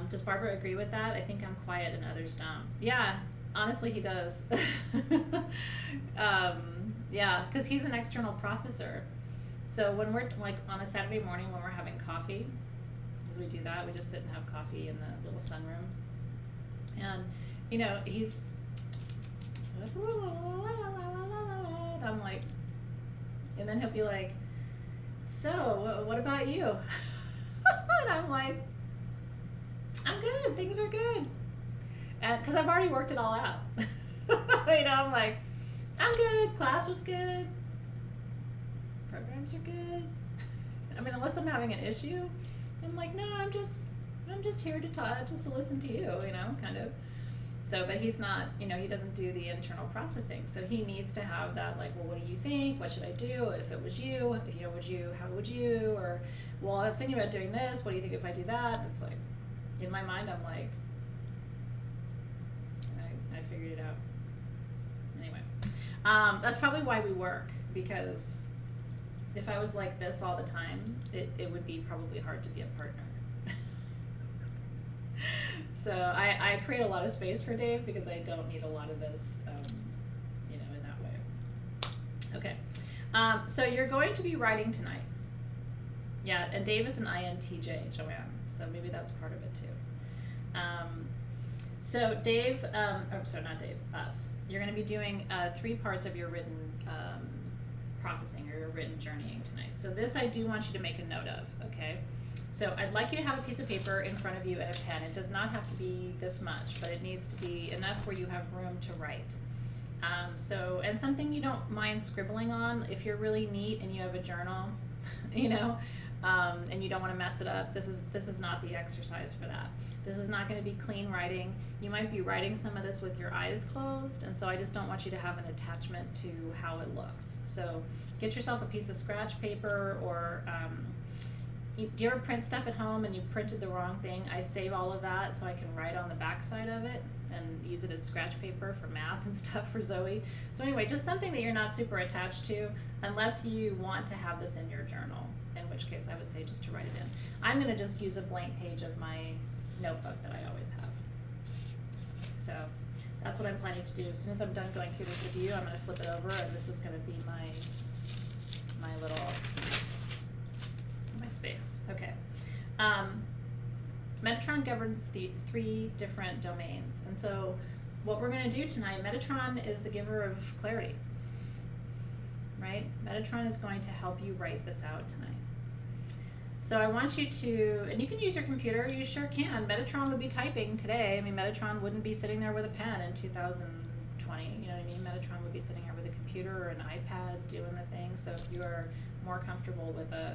Speaker 1: Does Barbara agree with that? I think I'm quiet and others don't. Yeah, honestly, he does. Yeah, because he's an external processor. So when we're like on a Saturday morning when we're having coffee, we do that. We just sit and have coffee in the little sunroom. And, he's, I'm like, and then he'll be like, so what about you? And I'm like, I'm good, things are good. And because I've already worked it all out. I'm like, I'm good, class was good, programs are good. I mean, unless I'm having an issue, I'm like, no, I'm just here to talk, just to listen to you, kind of. So, but he's not, he doesn't do the internal processing. So he needs to have that, like, well, what do you think? What should I do? If it was you, how would you? Or, well, I was thinking about doing this. What do you think if I do that? And it's like, in my mind, I'm like, I figured it out. Anyway, that's probably why we work, because if I was like this all the time, it would be probably hard to be a partner. So I create a lot of space for Dave because I don't need a lot of this, in that way. Okay, so you're going to be writing tonight. Yeah, and Dave is an INTJ, Joanne, so maybe that's part of it too. So Dave, not Dave, us. You're going to be doing 3 parts of your written processing or your written journeying tonight. So this I do want you to make a note of, okay? So I'd like you to have a piece of paper in front of you and a pen. It does not have to be this much, but it needs to be enough where you have room to write. And something you don't mind scribbling on, if you're really neat and you have a journal, and you don't want to mess it up, this is not the exercise for that. This is not going to be clean writing. You might be writing some of this with your eyes closed, and so I just don't want you to have an attachment to how it looks. So get yourself a piece of scratch paper, or do you ever print stuff at home and you printed the wrong thing? I save all of that so I can write on the back side of it and use it as scratch paper for math and stuff for Zoe. So anyway, just something that you're not super attached to, unless you want to have this in your journal, in which case I would say just to write it in. I'm going to just use a blank page of my notebook that I always have. So that's what I'm planning to do. As soon as I'm done going through this with you, I'm going to flip it over, and this is going to be my little space. Okay. Metatron governs the 3 different domains, and so what we're going to do tonight, Metatron is the giver of clarity, right? Metatron is going to help you write this out tonight. So I want you to, and you can use your computer, you sure can. Metatron would be typing today. I mean, Metatron wouldn't be sitting there with a pen in 2020, you know what I mean? Metatron would be sitting there with a computer or an iPad doing the thing. So if you are more comfortable with a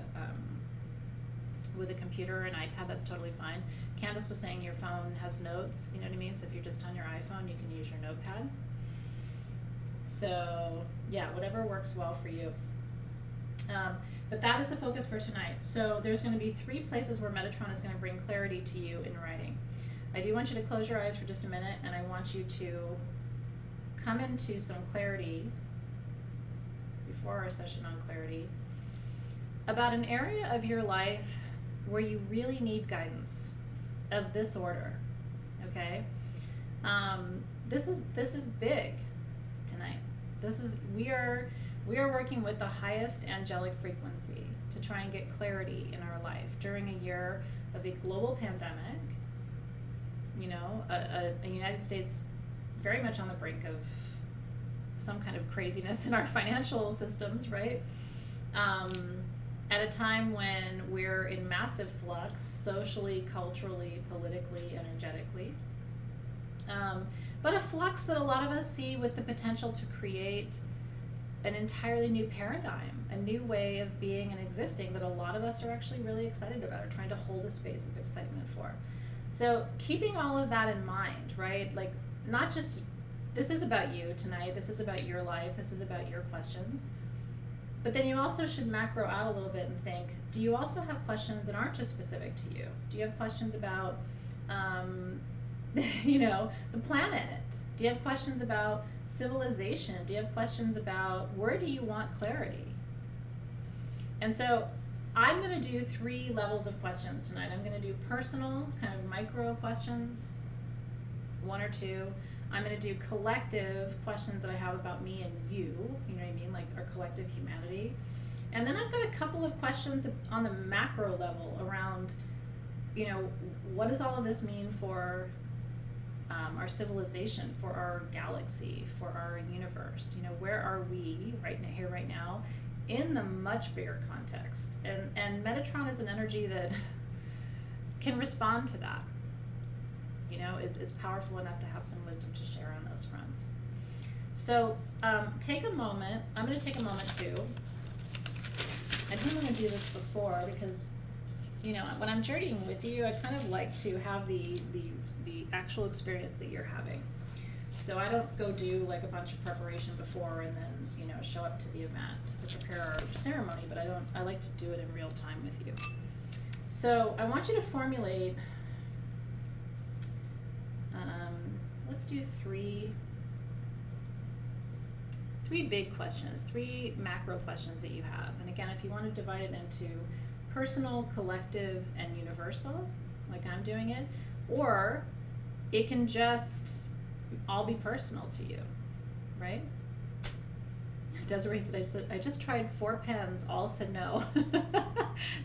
Speaker 1: computer or an iPad, that's totally fine. Candace was saying your phone has notes, you know what I mean? So if you're just on your iPhone, you can use your notepad. So yeah, whatever works well for you. But that is the focus for tonight. So there's going to be 3 places where Metatron is going to bring clarity to you in writing. I do want you to close your eyes for just a minute, and I want you to come into some clarity before our session on clarity about an area of your life where you really need guidance of this order. Okay? This is big tonight. We are working with the highest angelic frequency to try and get clarity in our life during a year of a global pandemic, you know, a United States very much on the brink of some kind of craziness in our financial systems, right? At a time when we're in massive flux, socially, culturally, politically, energetically. But a flux that a lot of us see with the potential to create an entirely new paradigm, a new way of being and existing that a lot of us are actually really excited about, or trying to hold a space of excitement for. So keeping all of that in mind, right? Like, not just, this is about you tonight, this is about your life, this is about your questions. But then you also should macro out a little bit and think, do you also have questions that aren't just specific to you? Do you have questions about, you know, the planet? Do you have questions about civilization? Do you have questions about where do you want clarity? And so I'm going to do 3 levels of questions tonight. I'm going to do personal, kind of micro questions, 1 or 2. I'm going to do collective questions that I have about me and you know what I mean, like our collective humanity. And then I've got a couple of questions on the macro level around, you know, what does all of this mean for our civilization, for our galaxy, for our universe? You know, where are we right now, here, right now, in the much bigger context? And Metatron is an energy that can respond to that. You know, is powerful enough to have some wisdom to share on those fronts. So take a moment. I'm going to take a moment too. I didn't want to do this before because, you know, when I'm journeying with you, I kind of like to have the actual experience that you're having. So I don't go do like a bunch of preparation before and then, you know, show up to the event to prepare our ceremony, but I like to do it in real time with you. So I want you to formulate, let's do three big questions, 3 macro questions that you have. And again, if you want to divide it into personal, collective, and universal, like I'm doing it, or it can just all be personal to you, right? Desiree said, I just tried 4 pens, all said no.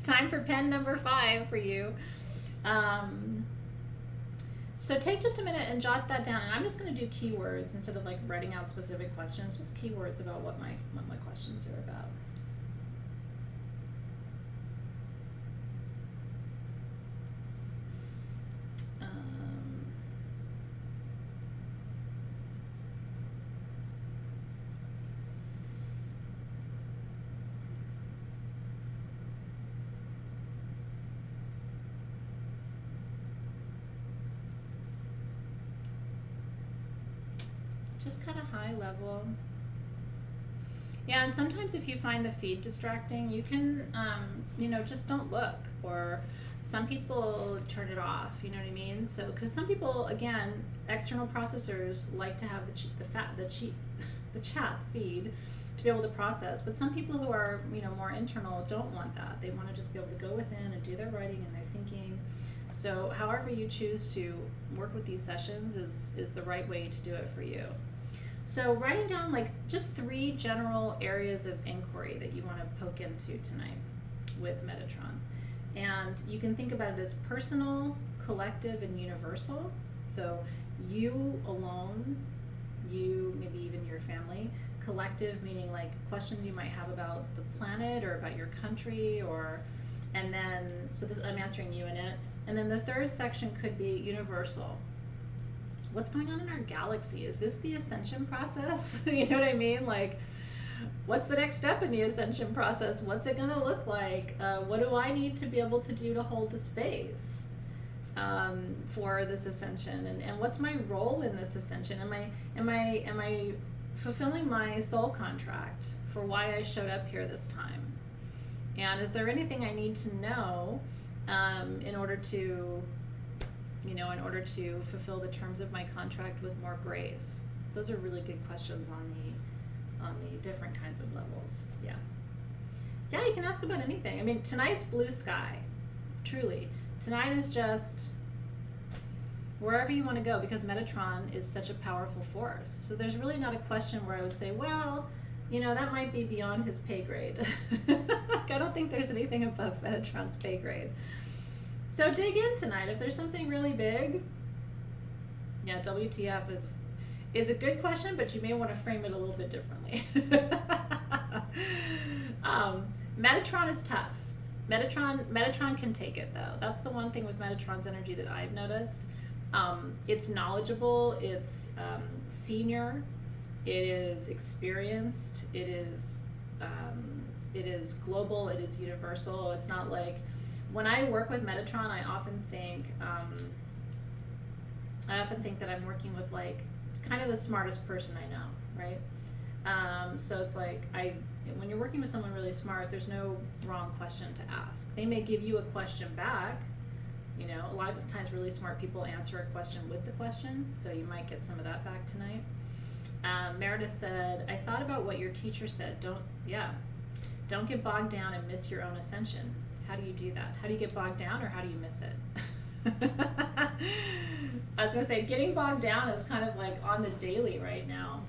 Speaker 1: Time for pen number 5 for you. So take just a minute and jot that down, and I'm just going to do keywords instead of like writing out specific questions, just keywords about what my questions are about. just kind of high level. Yeah, and sometimes if you find the feed distracting, you can, just don't look. Or some people turn it off, you know what I mean? So, because some people, again, external processors like to have the chat feed to be able to process. But some people who are, more internal don't want that. They want to just be able to go within and do their writing and their thinking. So, however you choose to work with these sessions is the right way to do it for you. So writing down like just 3 general areas of inquiry that you want to poke into tonight with Metatron. And you can think about it as personal, collective, and universal. So you alone, you, maybe even your family. Collective meaning like questions you might have about the planet or about your country, and then, so this, I'm answering you in it. And then the third section could be universal. What's going on in our galaxy? Is this the ascension process? You know what I mean? Like, what's the next step in the ascension process? What's it gonna look like? What do I need to be able to do to hold the space for this ascension? And what's my role in this ascension? Am I fulfilling my soul contract for why I showed up here this time? And is there anything I need to know in order to fulfill the terms of my contract with more grace? Those are really good questions on the different kinds of levels. Yeah, you can ask about anything. I mean, tonight's blue sky, truly. Tonight is just wherever you want to go, because Metatron is such a powerful force. So there's really not a question where I would say, well, that might be beyond his pay grade. I don't think there's anything above Metatron's pay grade. So dig in tonight. If there's something really big, WTF is a good question, but you may want to frame it a little bit differently. Metatron is tough. Metatron can take it, though. That's the one thing with Metatron's energy that I've noticed. It's knowledgeable, it's senior, it is experienced, it is global, it is universal. It's not like, when I work with Metatron, I often think that I'm working with like kind of the smartest person I know, right? So it's like when you're working with someone really smart, there's no wrong question to ask. They may give you a question back. A lot of times really smart people answer a question with the question, so you might get some of that back tonight. Meredith said, I thought about what your teacher said. Don't get bogged down and miss your own ascension. How do you do that? How do you get bogged down, or how do you miss it? I was going to say, getting bogged down is kind of like on the daily right now.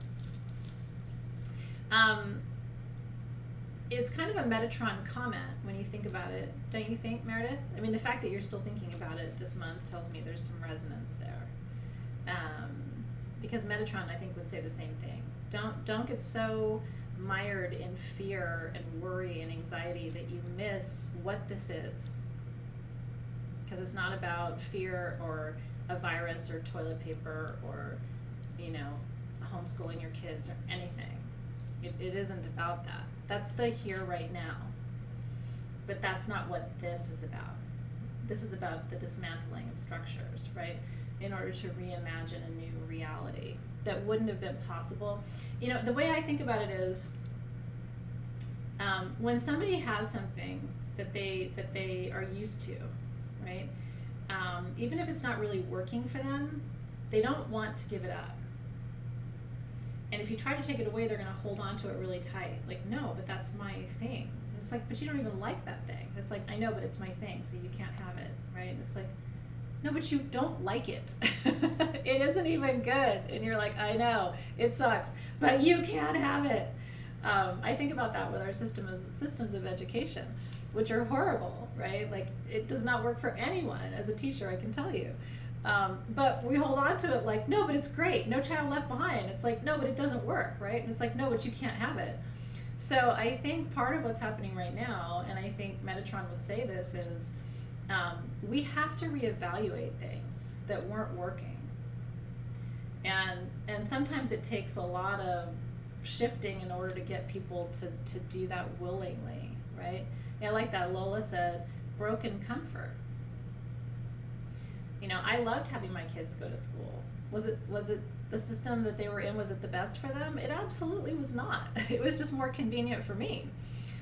Speaker 1: It's kind of a Metatron comment when you think about it, don't you think, Meredith? I mean, the fact that you're still thinking about it this month tells me there's some resonance there. Because Metatron, I think, would say the same thing. Don't get so mired in fear and worry and anxiety that you miss what this is. Because it's not about fear or a virus or toilet paper or, homeschooling your kids or anything. It isn't about that. That's the here right now. But that's not what this is about. This is about the dismantling of structures, right? In order to reimagine a new reality that wouldn't have been possible. The way I think about it is, when somebody has something that they are used to, right? Even if it's not really working for them, they don't want to give it up. And if you try to take it away, they're going to hold on to it really tight. Like, no, but that's my thing. It's like, but you don't even like that thing. It's like, I know, but it's my thing, so you can't have it, right? And it's like, no, but you don't like it. It isn't even good. And you're like, I know, it sucks, but you can't have it. I think about that with our systems of education, which are horrible, right? Like, it does not work for anyone. As a teacher, I can tell you. But we hold on to it like, no, but it's great. No child left behind. It's like, no, but it doesn't work, right? And it's like, no, but you can't have it. So I think part of what's happening right now, and I think Metatron would say this, is we have to reevaluate things that weren't working. And sometimes it takes a lot of shifting in order to get people to do that willingly, right? And like that Lola said, broken comfort. I loved having my kids go to school. Was it the system that they were in, was it the best for them? It absolutely was not. It was just more convenient for me.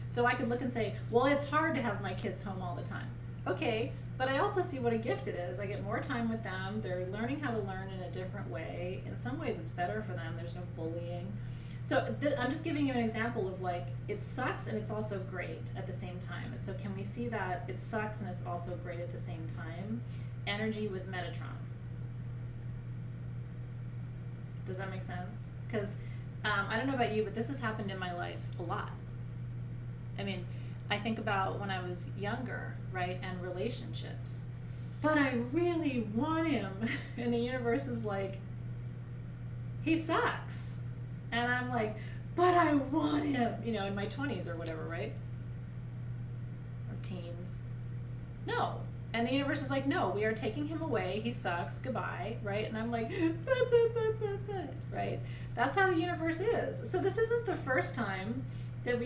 Speaker 1: So I could look and say, well, it's hard to have my kids home all the time. Okay, but I also see what a gift it is. I get more time with them. They're learning how to learn in a different way. In some ways, it's better for them. There's no bullying. So I'm just giving you an example of like, it sucks and it's also great at the same time. And so can we see that it sucks and it's also great at the same time? Energy with Metatron. Does that make sense? Because I don't know about you, but this has happened in my life a lot. I mean, I think about when I was younger, right, and relationships. But I really want him. And the universe is like, he sucks. And I'm like, but I want him, you know, in my 20s or whatever, right? Or teens. No. And the universe is like, no, we are taking him away. He sucks. Goodbye, right? And I'm like, right? That's how the universe is. So this isn't the first time that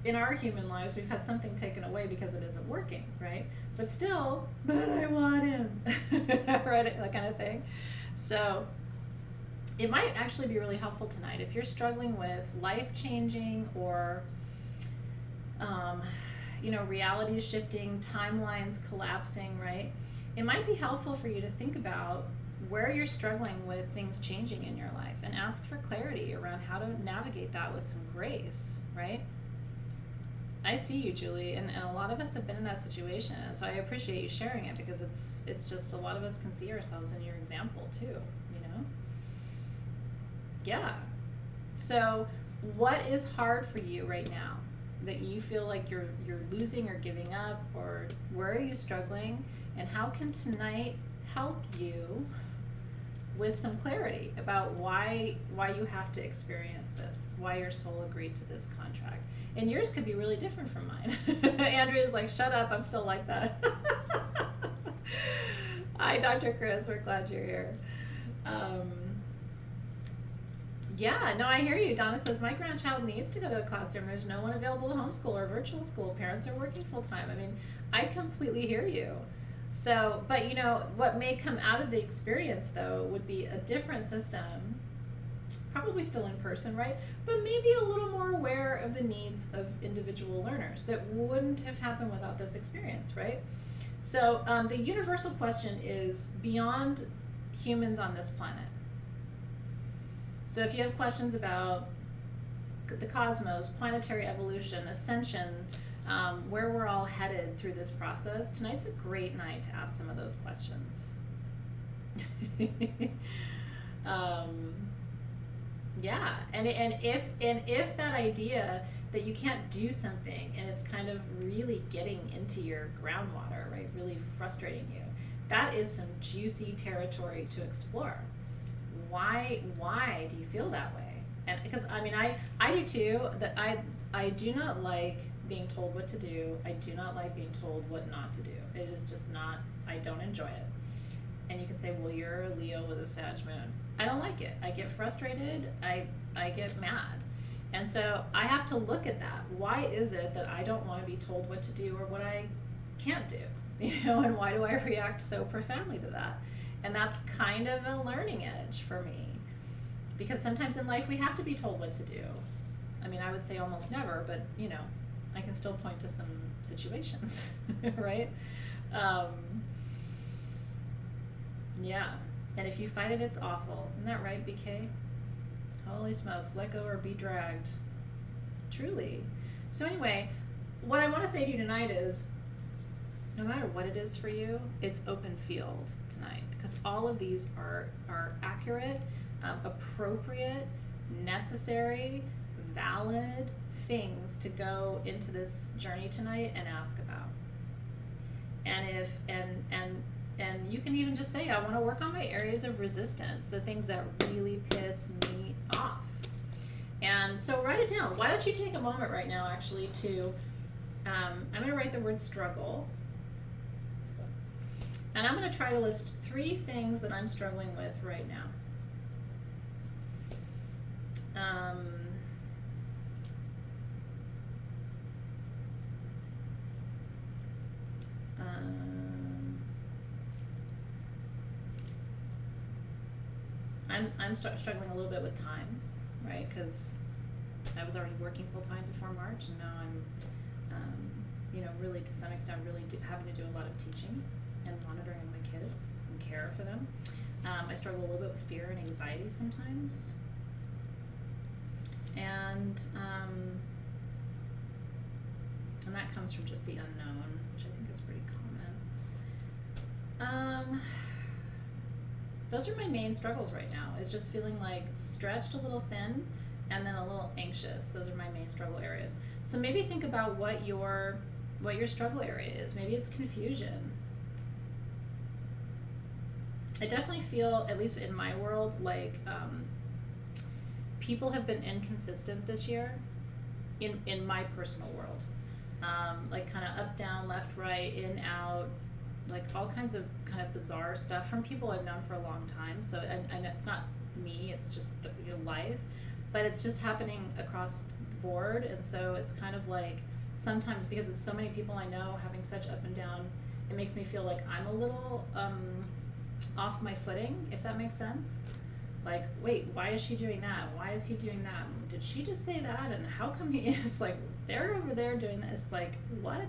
Speaker 1: in our human lives, we've had something taken away because it isn't working, right? But still, but I want him, right? That kind of thing. So it might actually be really helpful tonight if you're struggling with life-changing or, realities shifting, timelines collapsing, right? It might be helpful for you to think about where you're struggling with things changing in your life and ask for clarity around how to navigate that with some grace, right? I see you, Julie, and a lot of us have been in that situation, and so I appreciate you sharing it because it's just a lot of us can see ourselves in your example too, you know? Yeah. So what is hard for you right now that you feel like you're losing or giving up, or where are you struggling, and how can tonight help you with some clarity about why you have to experience this, why your soul agreed to this contract? And yours could be really different from mine. Andrea's like, shut up, I'm still like that. Hi, Dr. Chris, we're glad you're here. Yeah, no, I hear you. Donna says, my grandchild needs to go to a classroom. There's no one available to homeschool or virtual school. Parents are working full time. I mean, I completely hear you. So, but what may come out of the experience though would be a different system, probably still in person, right? But maybe a little more aware of the needs of individual learners that wouldn't have happened without this experience, right? So the universal question is beyond humans on this planet. So if you have questions about the cosmos, planetary evolution, ascension, where we're all headed through this process, tonight's a great night to ask some of those questions. Yeah, and if that idea that you can't do something and it's kind of really getting into your groundwater, right, really frustrating you, that is some juicy territory to explore. Why do you feel that way? And because I mean I do too. That I do not like being told what to do. I do not like being told what not to do. It is just not. I don't enjoy it. And you can say, well, you're a Leo with a Sag moon. I don't like it. I get frustrated. I get mad. And so I have to look at that. Why is it that I don't want to be told what to do or what I can't do? And why do I react so profoundly to that? And that's kind of a learning edge for me. Because sometimes in life we have to be told what to do. I mean, I would say almost never, but I can still point to some situations, right? Yeah. And if you fight it, it's awful. Isn't that right, BK? Holy smokes, let go or be dragged. Truly. So anyway, what I want to say to you tonight is, no matter what it is for you, it's open field tonight. Because all of these are accurate, appropriate, necessary, valid things to go into this journey tonight and ask about. And you can even just say, I want to work on my areas of resistance, the things that really piss me off. And so write it down. Why don't you take a moment right now actually to, I'm going to write the word struggle. And I'm going to try to list 3 things that I'm struggling with right now. I'm struggling a little bit with time, right? Because I was already working full time before March, and now I'm, really to some extent, having to do a lot of teaching and monitoring of my kids and care for them. I struggle a little bit with fear and anxiety sometimes, and that comes from just the unknown, which I think is pretty common. Those are my main struggles right now, is just feeling like stretched a little thin and then a little anxious. Those are my main struggle areas. So maybe think about what your struggle area is. Maybe it's confusion. I definitely feel, at least in my world, like people have been inconsistent this year in my personal world. Like kind of up, down, left, right, in, out, like all kinds of kind of bizarre stuff from people I've known for a long time. So, and it's not me, it's just life, but it's just happening across the board. And so it's kind of like sometimes, because it's so many people I know having such up and down, it makes me feel like I'm a little off my footing, if that makes sense. Like, wait, why is she doing that? Why is he doing that? Did she just say that? And how come he is like, they're over there doing this? Like, what?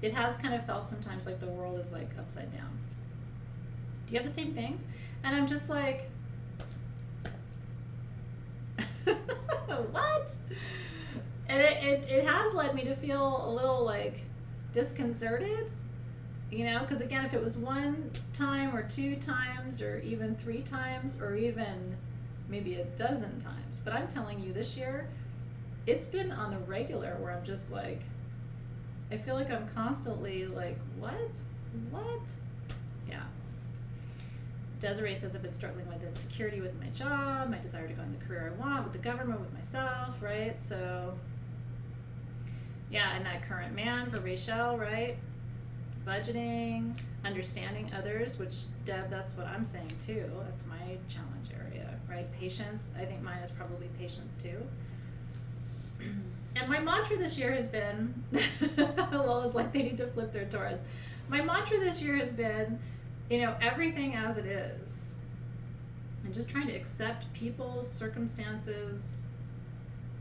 Speaker 1: It has kind of felt sometimes like the world is like upside down. Do you have the same things? And I'm just like, what? And it has led me to feel a little like disconcerted, because again, if it was one time or two times or even three times or even maybe a dozen times, but I'm telling you, this year, it's been on the regular where I'm just like, I feel like I'm constantly like, what? Yeah. Desiree says I've been struggling with insecurity with my job, my desire to go in the career I want, with the government, with myself, right? So, yeah, and that current man for Rachel, right? Budgeting, understanding others, which, Deb, that's what I'm saying too. That's my challenge area, right? Patience. I think mine is probably patience too. And my mantra this year has been, Lola's like, they need to flip their Taurus. My mantra this year has been, everything as it is. And just trying to accept people's circumstances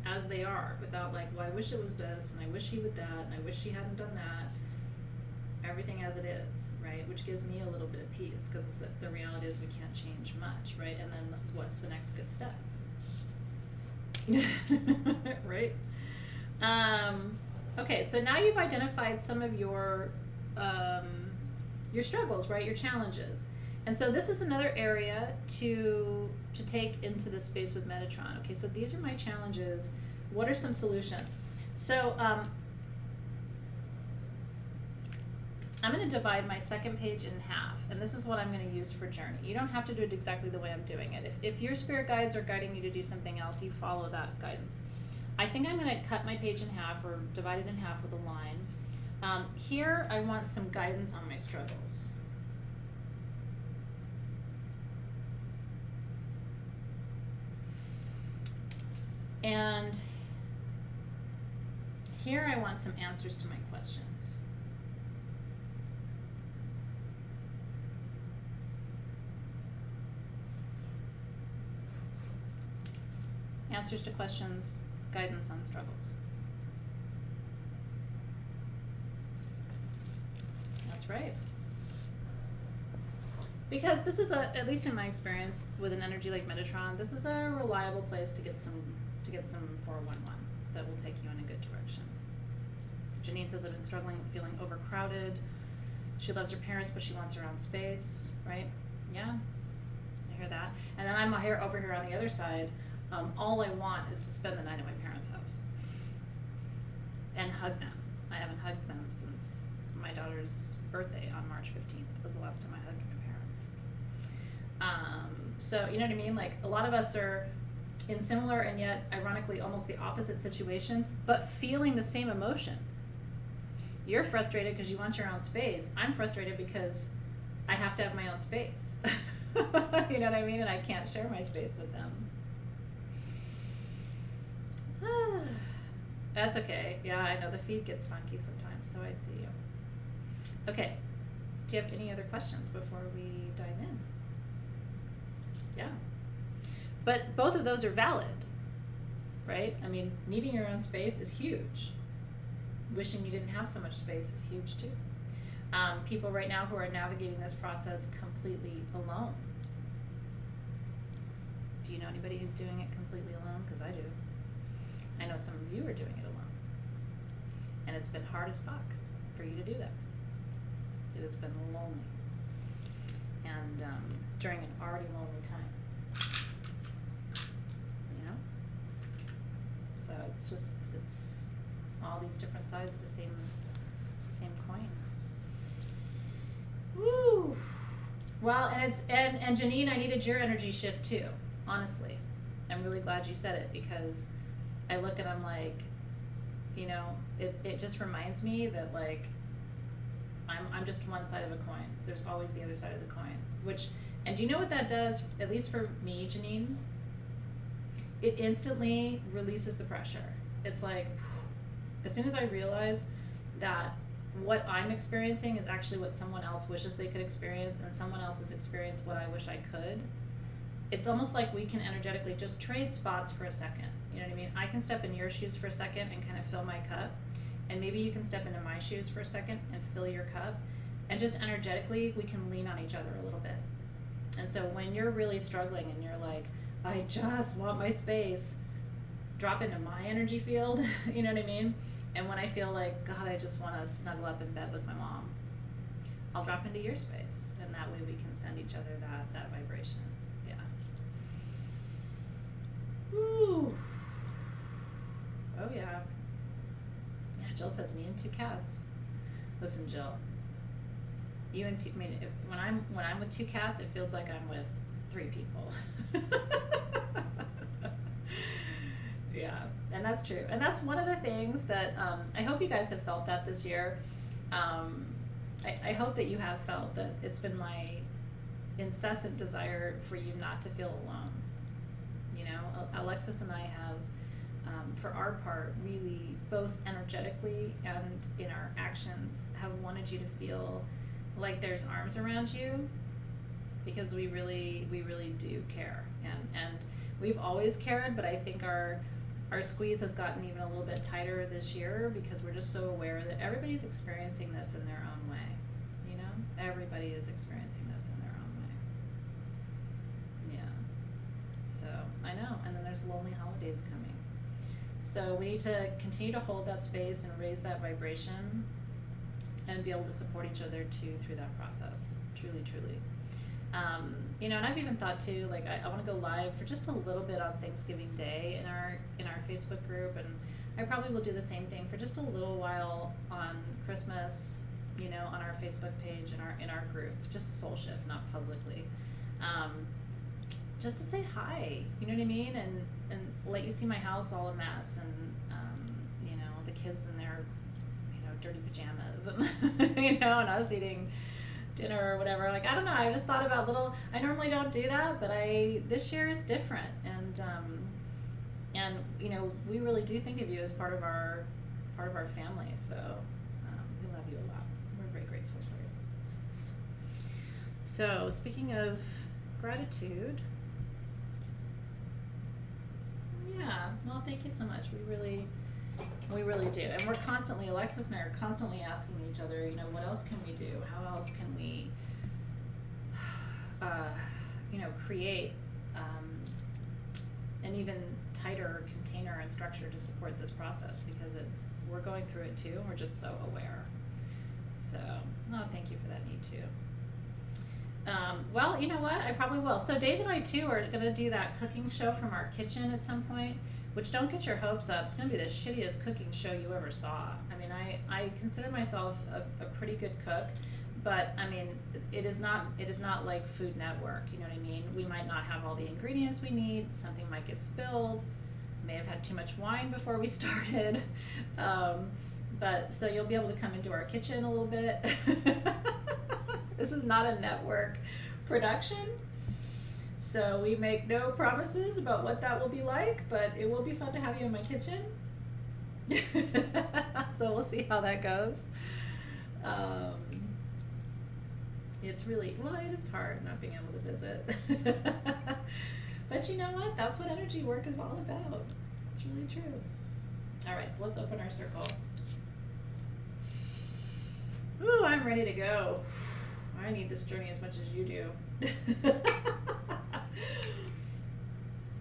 Speaker 1: as they are, without like, well, I wish it was this, and I wish he would that, and I wish he hadn't done that. Everything as it is, right? Which gives me a little bit of peace, because the reality is we can't change much, right? And then what's the next good step? Right? Okay, so now you've identified some of your struggles, right? Your challenges. And so this is another area to take into the space with Metatron. Okay, so these are my challenges. What are some solutions? So I'm going to divide my second page in half, and this is what I'm going to use for Journey. You don't have to do it exactly the way I'm doing it. If your spirit guides are guiding you to do something else, you follow that guidance. I think I'm going to cut my page in half, or divide it in half with a line. Here, I want some guidance on my struggles. And here, I want some answers to my questions. Answers to questions, guidance on struggles. That's right. Because this is at least in my experience with an energy like Metatron, this is a reliable place to get some 411 that will take you in a good direction. Janine says I've been struggling with feeling overcrowded. She loves her parents, but she wants her own space, right? Yeah, I hear that. And then I'm over here on the other side. All I want is to spend the night at my parents' house and hug them. I haven't hugged them since my daughter's birthday on March 15th was the last time I hugged my parents. So, you know what I mean? Like, a lot of us are in similar and yet, ironically, almost the opposite situations, but feeling the same emotion. You're frustrated because you want your own space. I'm frustrated because I have to have my own space. You know what I mean? And I can't share my space with them. That's okay. Yeah, I know the feed gets funky sometimes, so I see you. Okay. Do you have any other questions before we dive in? Yeah. But both of those are valid, right? I mean, needing your own space is huge. Wishing you didn't have so much space is huge too. People right now who are navigating this process completely alone. Do you know anybody who's doing it completely alone? Because I do. I know some of you are doing it alone. And it's been hard as fuck for you to do that. It has been lonely. And during an already lonely time. You know? So it's all these different sides of the same coin. Woo! Well, and Janine, I needed your energy shift too, honestly. I'm really glad you said it, because I look and I'm like, you know, it just reminds me that, like, I'm just one side of a coin. There's always the other side of the coin. And do you know what that does, at least for me, Janine? It instantly releases the pressure. It's like, as soon as I realize that what I'm experiencing is actually what someone else wishes they could experience, and someone else has experienced what I wish I could, it's almost like we can energetically just trade spots for a second. You know what I mean? I can step in your shoes for a second and kind of fill my cup, and maybe you can step into my shoes for a second and fill your cup, and just energetically we can lean on each other a little bit. And so when you're really struggling and you're like, I just want my space, drop into my energy field, you know what I mean? And when I feel like, God, I just want to snuggle up in bed with my mom, I'll drop into your space, and that way we can send each other that vibration. Yeah. Woo. Oh yeah. Yeah, Jill says, me and 2 cats. Listen, Jill, you and two, I mean, when I'm with 2 cats, it feels like I'm with 3 people. Yeah, and that's true. And that's one of the things that I hope you guys have felt that this year. I hope that you have felt that it's been my incessant desire for you not to feel alone. You know, Alexis and I have, for our part, really, both energetically and in our actions, have wanted you to feel like there's arms around you, because we really do care. And we've always cared, but I think our squeeze has gotten even a little bit tighter this year, because we're just so aware that everybody's experiencing this in their own way. You know, everybody is experiencing this in their own way. Yeah. So I know. And then there's lonely holidays coming. So we need to continue to hold that space and raise that vibration, and be able to support each other too through that process. Truly, truly. You know, and I've even thought too, like, I want to go live for just a little bit on Thanksgiving Day in our Facebook group, and I probably will do the same thing for just a little while on Christmas, you know, on our Facebook page in our group, just a soul shift, not publicly, just to say hi, you know what I mean, and let you see my house all a mess, and you know, the kids in their, you know, dirty pajamas, and you know, and us eating dinner or whatever. Like, I don't know, I just thought about I normally don't do that, but this year is different, and you know, we really do think of you as part of our family, so we love you a lot. We're very grateful for you. So, speaking of gratitude, yeah, well, thank you so much. We really do. And we're constantly, Alexis and I are constantly asking each other, you know, what else can we do? How else can we, you know, create an even tighter container and structure to support this process, because we're going through it too, and we're just so aware. So, thank you for that need too. Well, you know what? I probably will. So Dave and I too are going to do that cooking show from our kitchen at some point, which, don't get your hopes up. It's going to be the shittiest cooking show you ever saw. I mean, I consider myself a pretty good cook, but I mean, it is not like Food Network. You know what I mean? We might not have all the ingredients we need. Something might get spilled. May have had too much wine before we started. But so you'll be able to come into our kitchen a little bit. This is not a network production, so we make no promises about what that will be like, but it will be fun to have you in my kitchen. So we'll see how that goes. It's really, well, it is hard not being able to visit. But you know what? That's what energy work is all about. It's really true. All right, so let's open our circle. Ooh, I'm ready to go. I need this journey as much as you do.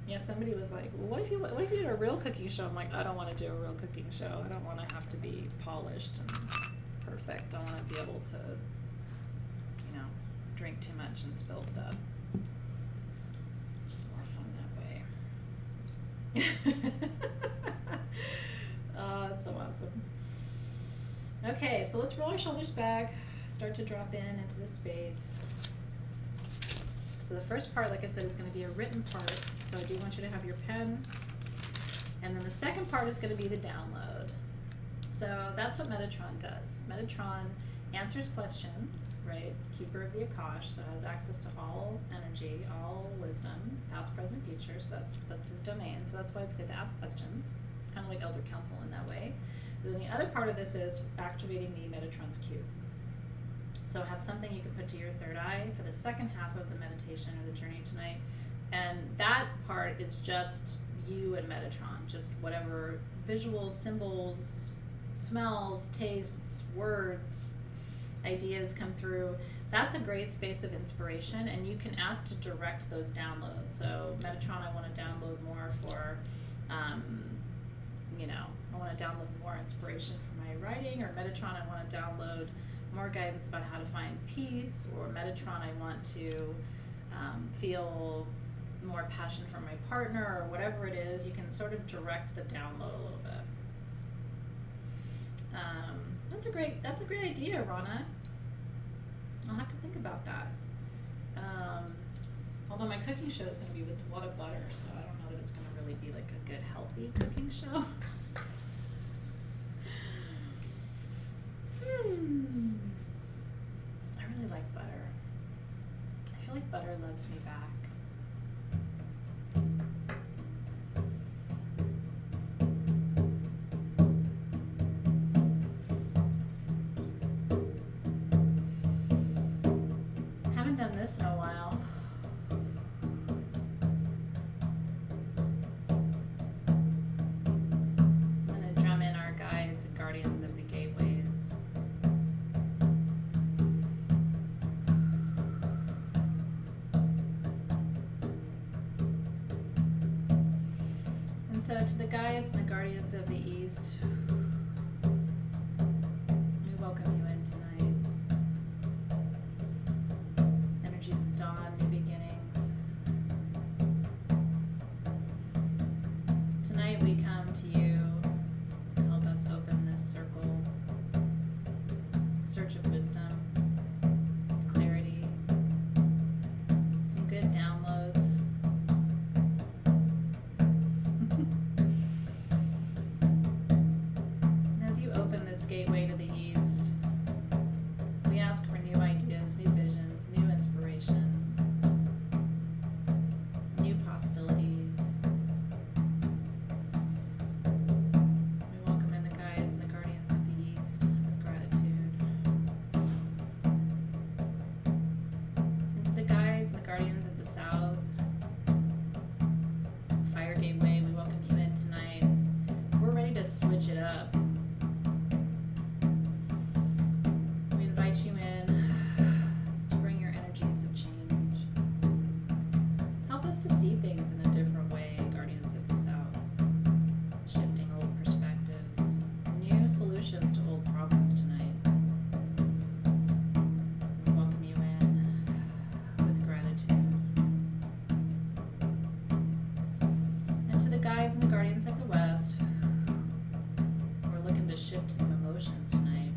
Speaker 1: Yeah, somebody was like, well, what if you did a real cooking show? I'm like, I don't want to do a real cooking show. I don't want to have to be polished and perfect. I want to be able to, drink too much and spill stuff. It's just more fun that way. Oh, that's so awesome. Okay, so let's roll our shoulders back, start to drop into the space. So the first part, like I said, is going to be a written part. So I do want you to have your pen. And then the second part is going to be the download. So that's what Metatron does. Metatron answers questions, right? Keeper of the Akash, so has access to all energy, all wisdom, past, present, future. So that's his domain. So that's why it's good to ask questions, kind of like Elder Council in that way. But then the other part of this is activating the Metatron's cube. So have something you can put to your third eye for the second half of the meditation or the journey tonight. And that part is just you and Metatron, just whatever visuals, symbols, smells, tastes, words, ideas come through. That's a great space of inspiration, and you can ask to direct those downloads. So Metatron, I want to download more for, I want to download more inspiration for my writing, or Metatron, I want to download more guidance about how to find peace, or Metatron, I want to feel more passion for my partner, or whatever it is. You can sort of direct the download a little bit. That's a great idea, Rana. I'll have to think about that. Although my cooking show is going to be with a lot of butter, so I don't know that it's going to really be like a good, healthy cooking show. I really like butter. I feel like butter loves me back. Haven't done this in a while. I'm going to drum in our guides and guardians of the gateways. And so to the guides and the guardians of the East, we welcome you in tonight. Energies of dawn, new beginnings. Tonight we come to you to help us open this circle, search of wisdom, clarity, some good downloads. And as you open this gateway to the East, we ask for new ideas, new visions, new inspiration, new possibilities. We welcome in the guides and the guardians of the East with gratitude. And to the guides and the guardians of the South, Fire Gateway, we welcome you in tonight. We're ready to switch it up. We invite you in to bring your energies of change. Help us to see things in a different way, guardians of the South. Shifting old perspectives, new solutions to old problems tonight. We welcome you in with gratitude. And to the guides and the guardians of the West, we're looking to shift some emotions tonight.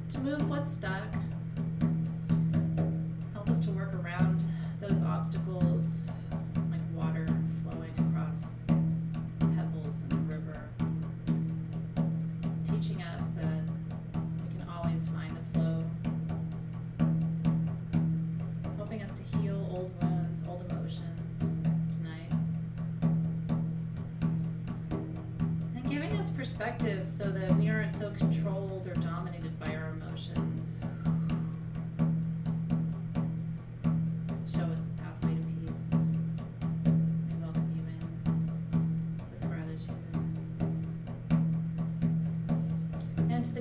Speaker 1: To move what's stuck. Help us to work around those obstacles, like water flowing across pebbles in a river. Teaching us that we can always find the flow. Helping us to heal old wounds, old emotions tonight. And giving us perspective so that we aren't so controlled or dominated by our emotions. Show us the pathway to peace.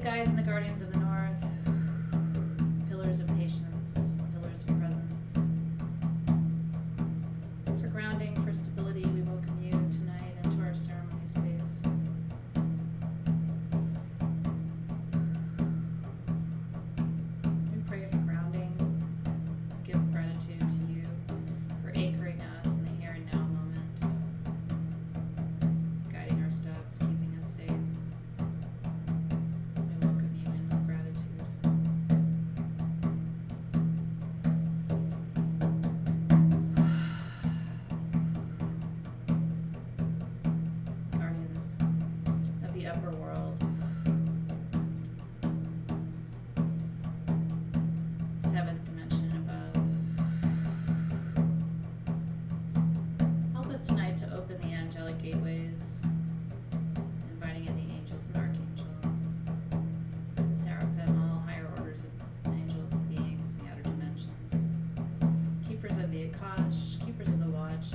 Speaker 1: guides and the guardians of the north, pillars of patience, pillars of presence. For grounding, for stability, we welcome you tonight into our ceremony space. We pray for grounding, give gratitude to you for anchoring us in the here and now moment, guiding our steps, keeping us safe. We welcome you in with gratitude. Guardians of the upper world, seventh dimension and above, help us tonight to open the angelic gateways, inviting in the angels and archangels, the seraphim, all higher orders of angels and beings in the outer dimensions, keepers of the Akash, keepers of the watch.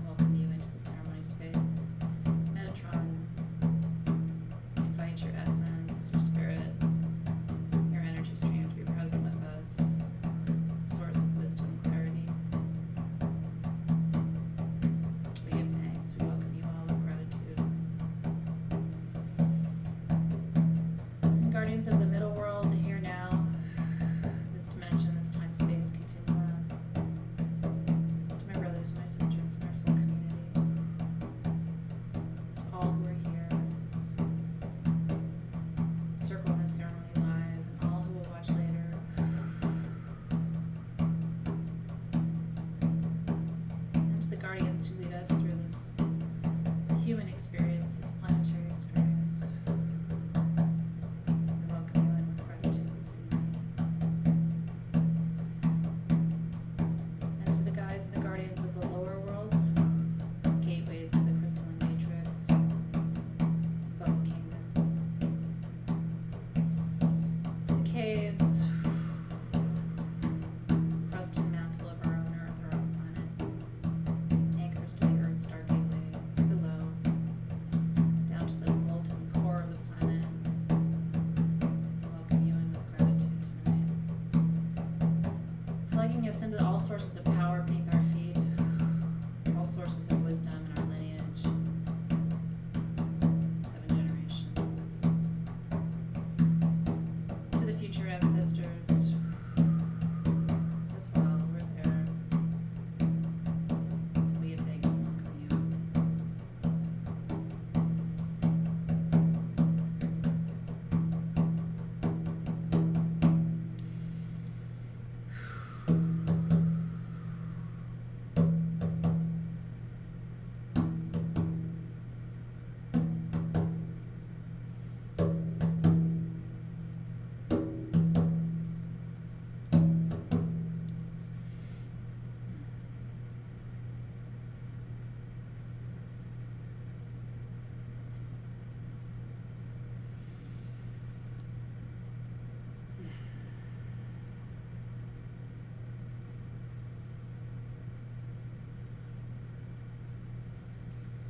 Speaker 1: Welcome you into the ceremony space. Metatron, invite your essence, your spirit, your energy stream to be present with us, source of wisdom and clarity. We give thanks, we welcome you all with gratitude. And guardians of the middle world, the here now, this dimension, this time space continuum, to my brothers, my sisters, and our full community, to all who are here, circle in this ceremony live, and all who will watch later. And to the guardians who lead us through this human experience, this planetary experience. We welcome you in with gratitude this evening. And to the guides and the guardians of the lower world, gateways to the crystalline matrix, bone kingdom. To the caves, crust and mantle of our own earth, our own planet, anchors to the earth star gateway below, down to the molten core of the planet. We welcome you in with gratitude tonight. Plugging us into all sources of power beneath our feet, all sources of wisdom in our lineage, 7 generations. To the future ancestors as well, we're there. We give thanks and welcome you.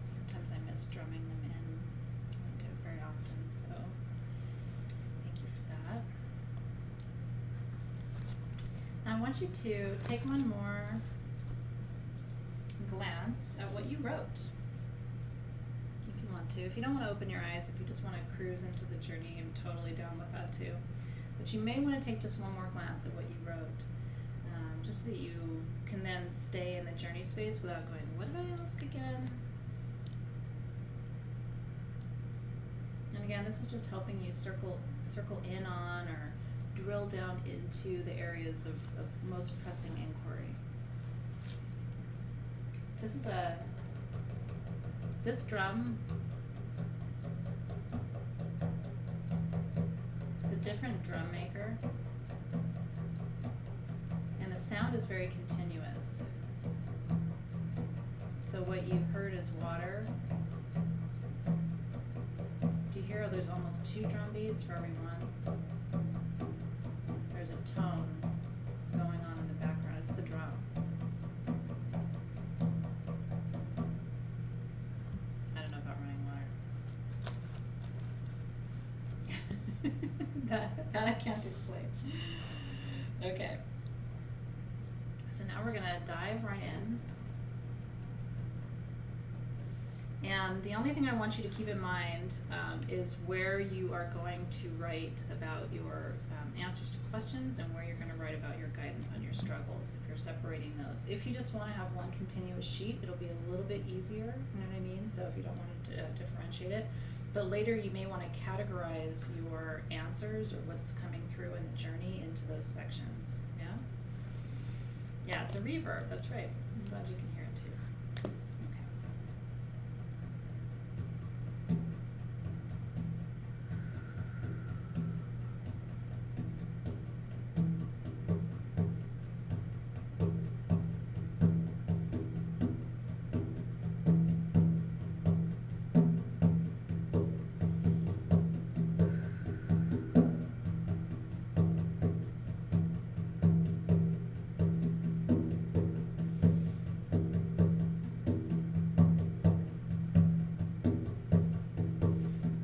Speaker 1: Sometimes I miss drumming them in. I don't do it very often, so thank you for that. Now I want you to take one more glance at what you wrote. If you want to. If you don't want to open your eyes, if you just want to cruise into the journey, I'm totally down with that too. But you may want to take just one more glance at what you wrote, just so that you can then stay in the journey space without going, what did I ask again? And again, this is just helping you circle in on or drill down into the areas of most pressing inquiry. This drum is a different drum maker, and the sound is very continuous. So what you heard is water. Do you hear how there's almost 2 drum beats for every one? There's a tone going on in the background. It's the drum. I don't know about running water. That I can't explain. Okay. So now we're gonna dive right in. And the only thing I want you to keep in mind is where you are going to write about your answers to questions and where you're going to write about your guidance on your struggles if you're separating those. If you just want to have one continuous sheet, it'll be a little bit easier, you know what I mean? So if you don't want to differentiate it. But later you may want to categorize your answers or what's coming through in the journey into those sections, yeah? Yeah, it's a reverb, that's right. I'm glad you can hear it too. Okay.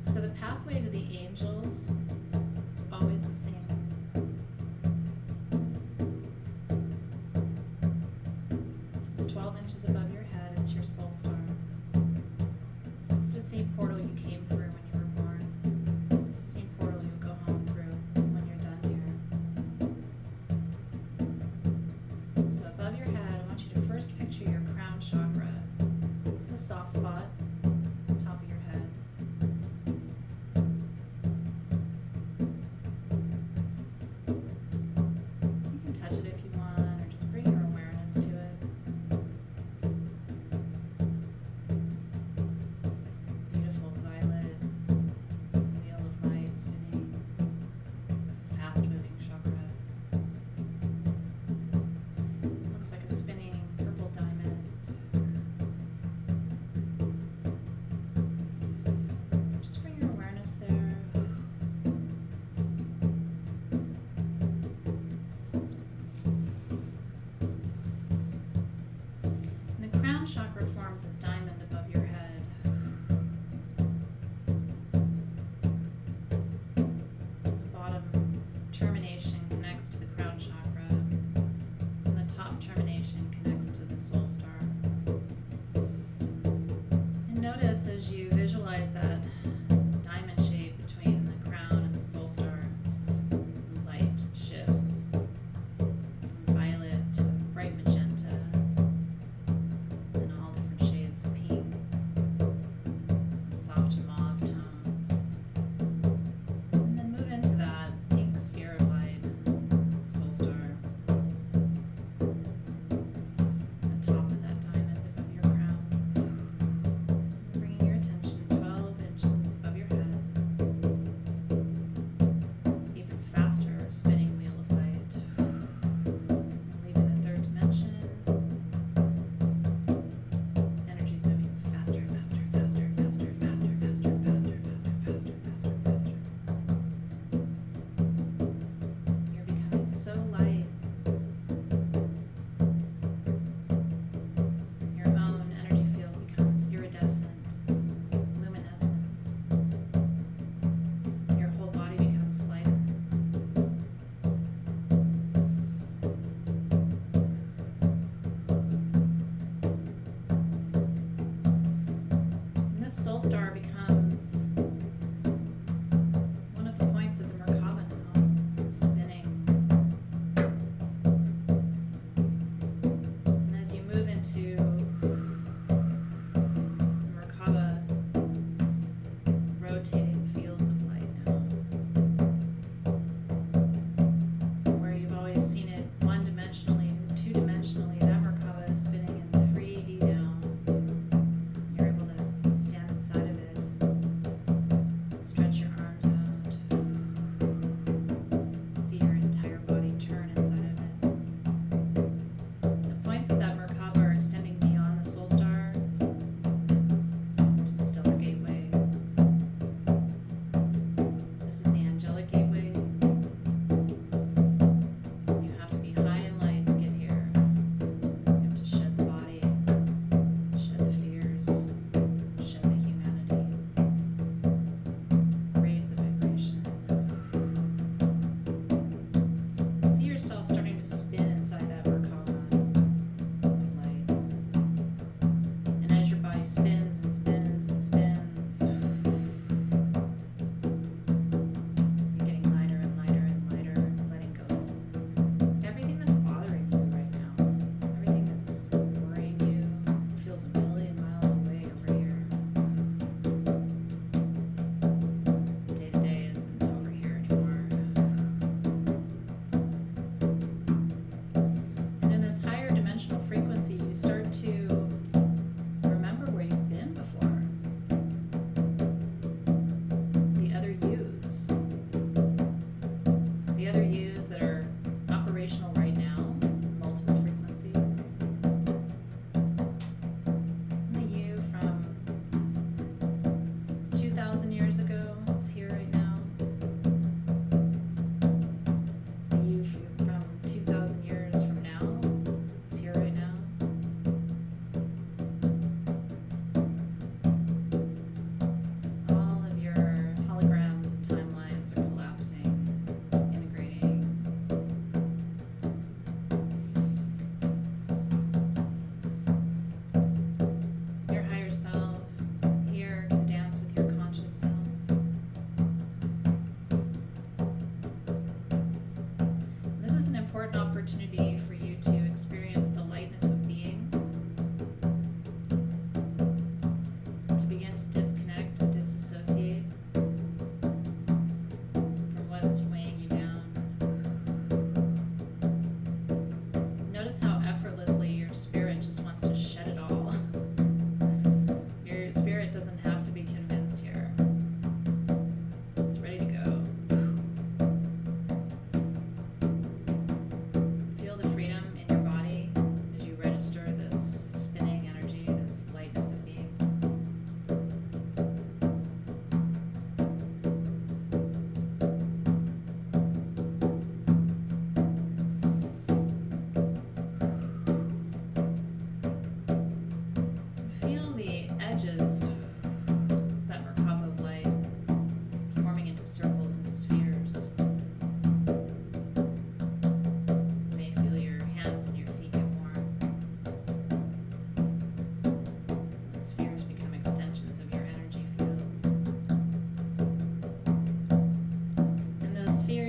Speaker 1: So the pathway to the angels, it's always the same. It's 12 inches above your head, it's your soul star. It's the same portal you came through when you were born. It's the same portal you'll go home through when you're done here. So above your head, I want you to first picture your crown chakra. It's a soft spot, top of your head. You can touch it if you want, or just bring your awareness to it. Beautiful violet wheel of light spinning. It's a fast-moving chakra. Looks like a spinning purple diamond. Just bring your awareness there.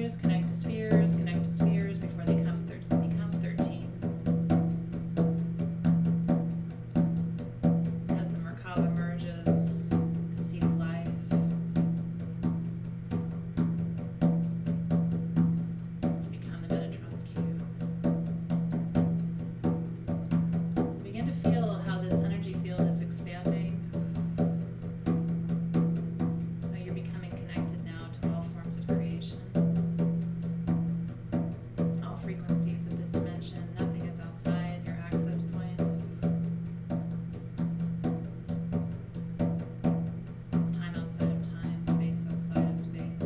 Speaker 1: connect to spheres before they become 13. As the Merkaba merges, the seed of life. To become the Metatron's cube. Begin to feel how this energy field is expanding. How you're becoming connected now to all forms of creation. All frequencies of this dimension. Nothing is outside your access point. It's time outside of time, space outside of space.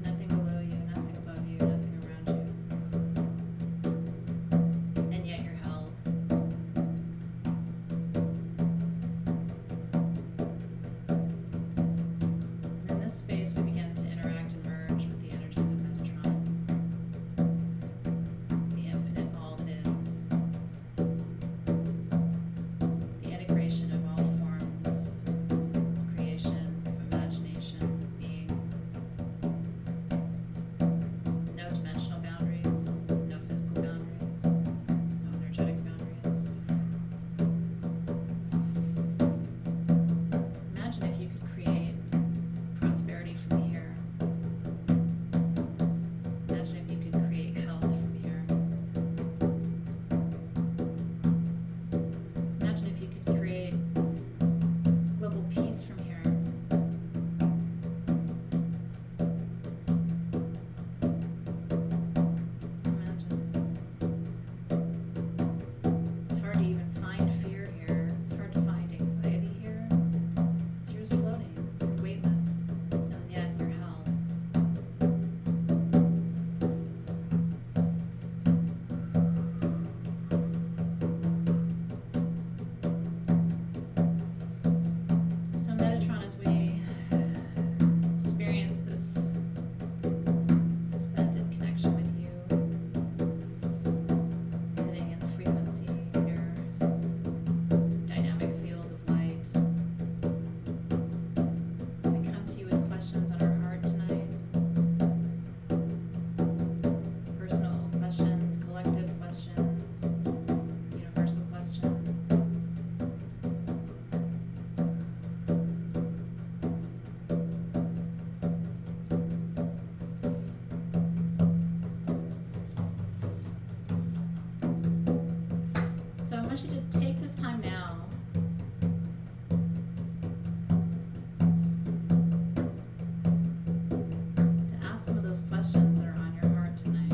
Speaker 1: Nothing below you, nothing above you, nothing around you. And yet you're held. And in this space, we begin to interact and merge with the energies of Metatron, the infinite all that is, the integration of all forms of creation, of imagination, being. No dimensional boundaries, no physical boundaries, no energetic boundaries. Imagine if you could create prosperity from here. Imagine if you could create health from here. Imagine if you could create global peace from here. Imagine. It's hard to even find fear here. It's hard to find anxiety here. You're just floating, weightless, and yet you're held. So Metatron, as we experience this suspended connection with you, sitting in the frequency of your dynamic field of light, we come to you with questions on our heart tonight. Personal questions, collective questions, universal questions. So I want you to take this time now to ask some of those questions that are on your heart tonight.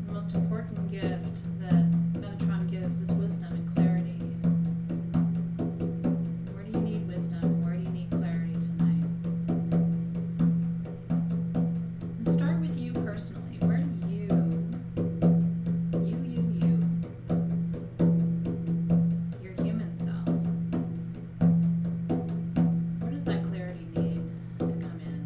Speaker 1: The most important gift that Metatron gives is wisdom and clarity. Where do you need wisdom? Where do you need clarity tonight? And start with you personally. Where do you, your human self, where does that clarity need to come in?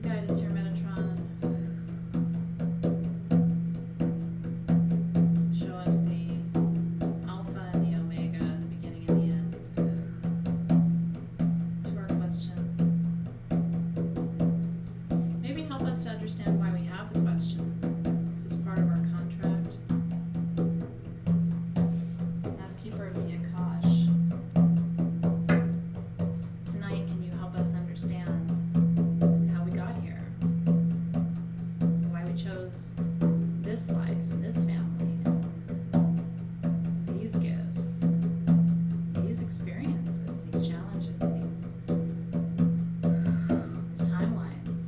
Speaker 1: Guide us here, Metatron. Show us the Alpha and the Omega, the beginning and the end. To our question. Maybe help us to understand why we have the question. This is part of our contract. As keeper of the Akash. Tonight, can you help us understand how we got here? Why we chose this life and this family, these gifts, these experiences, these challenges, these timelines.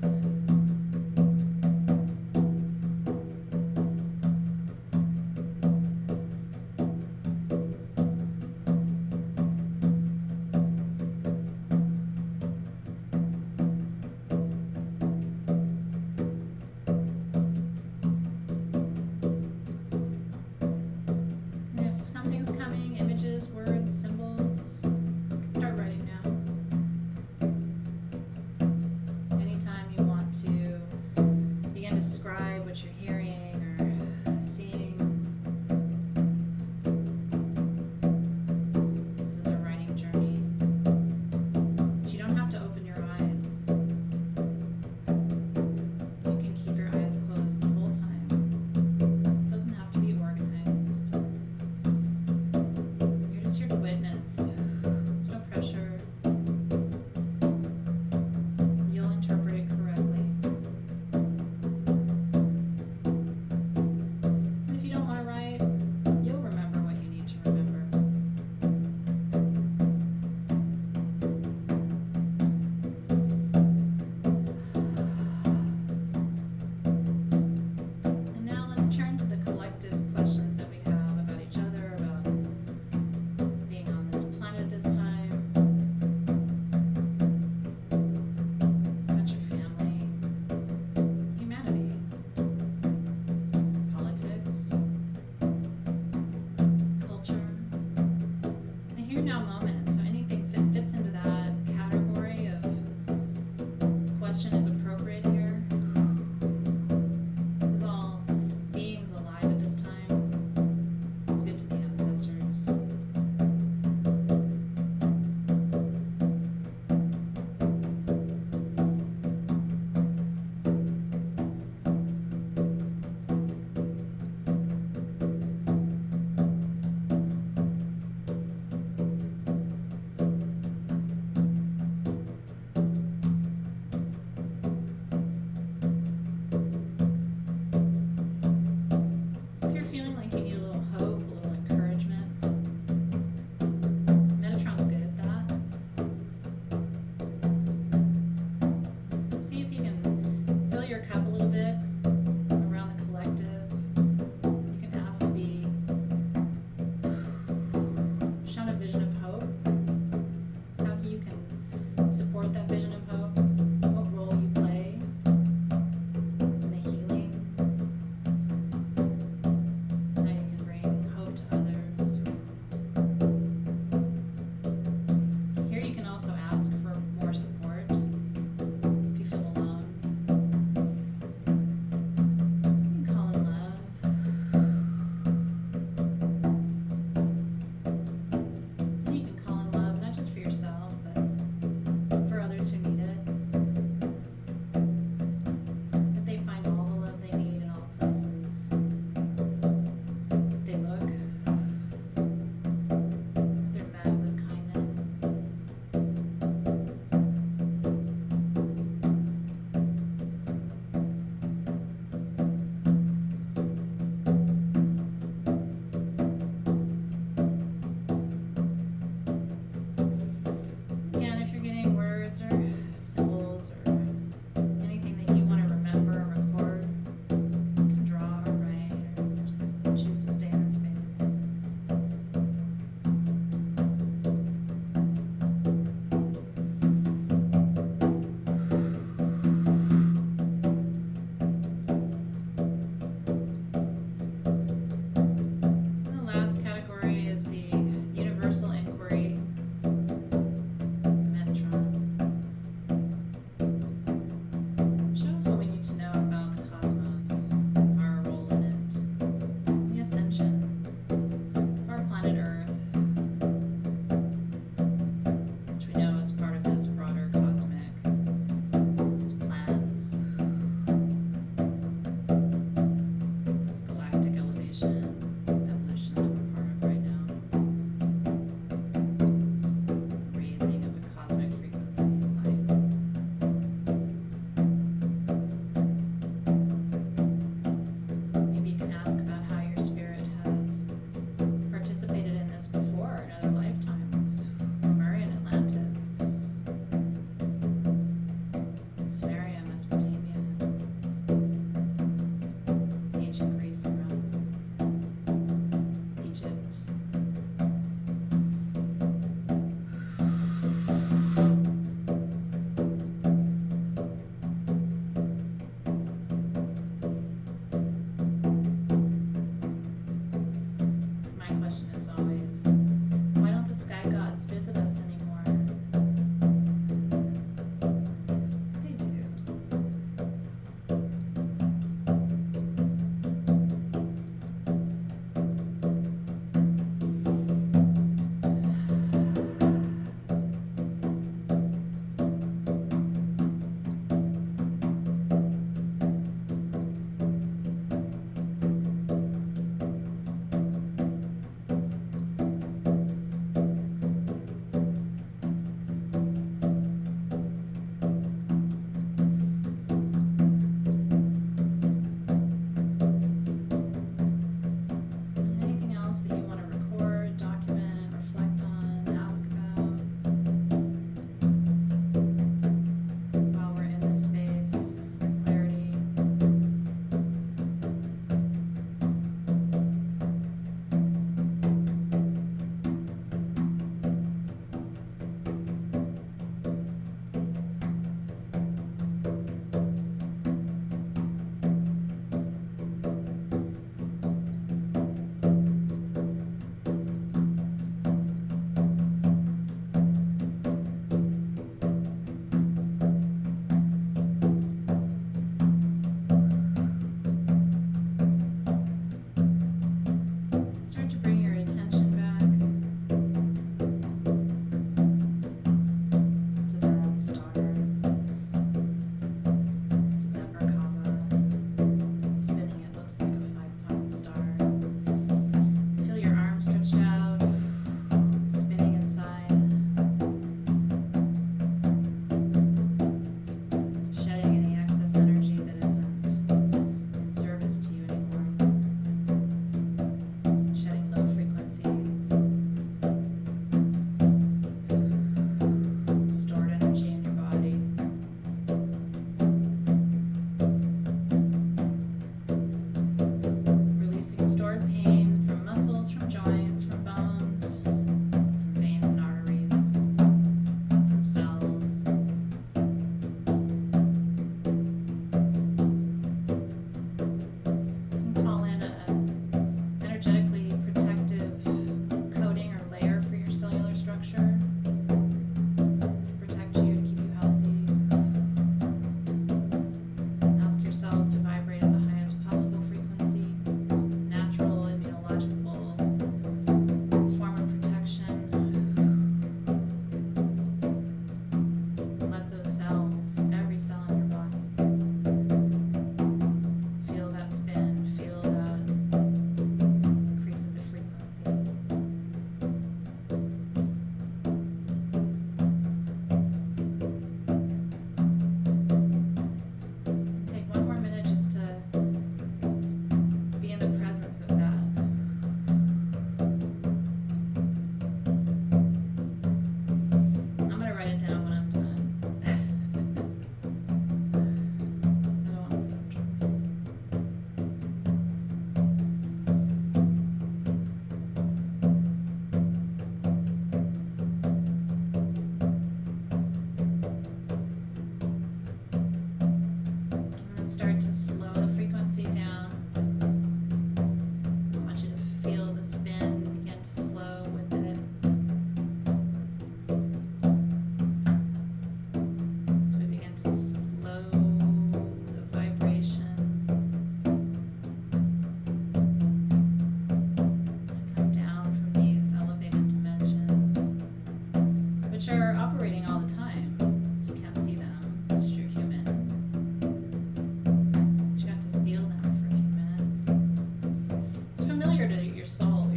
Speaker 1: your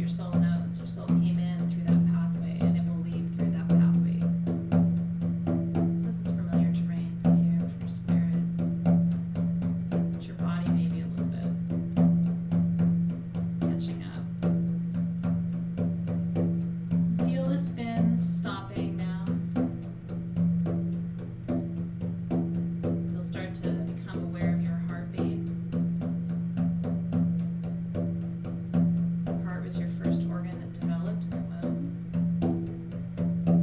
Speaker 1: soul knows, your soul came in through that pathway and it will leave through that pathway. So this is familiar terrain for you, for your spirit. But your body may be a little bit catching up. Feel the spins stopping now. You'll start to become aware of your heartbeat. The heart was your first organ that developed in the womb.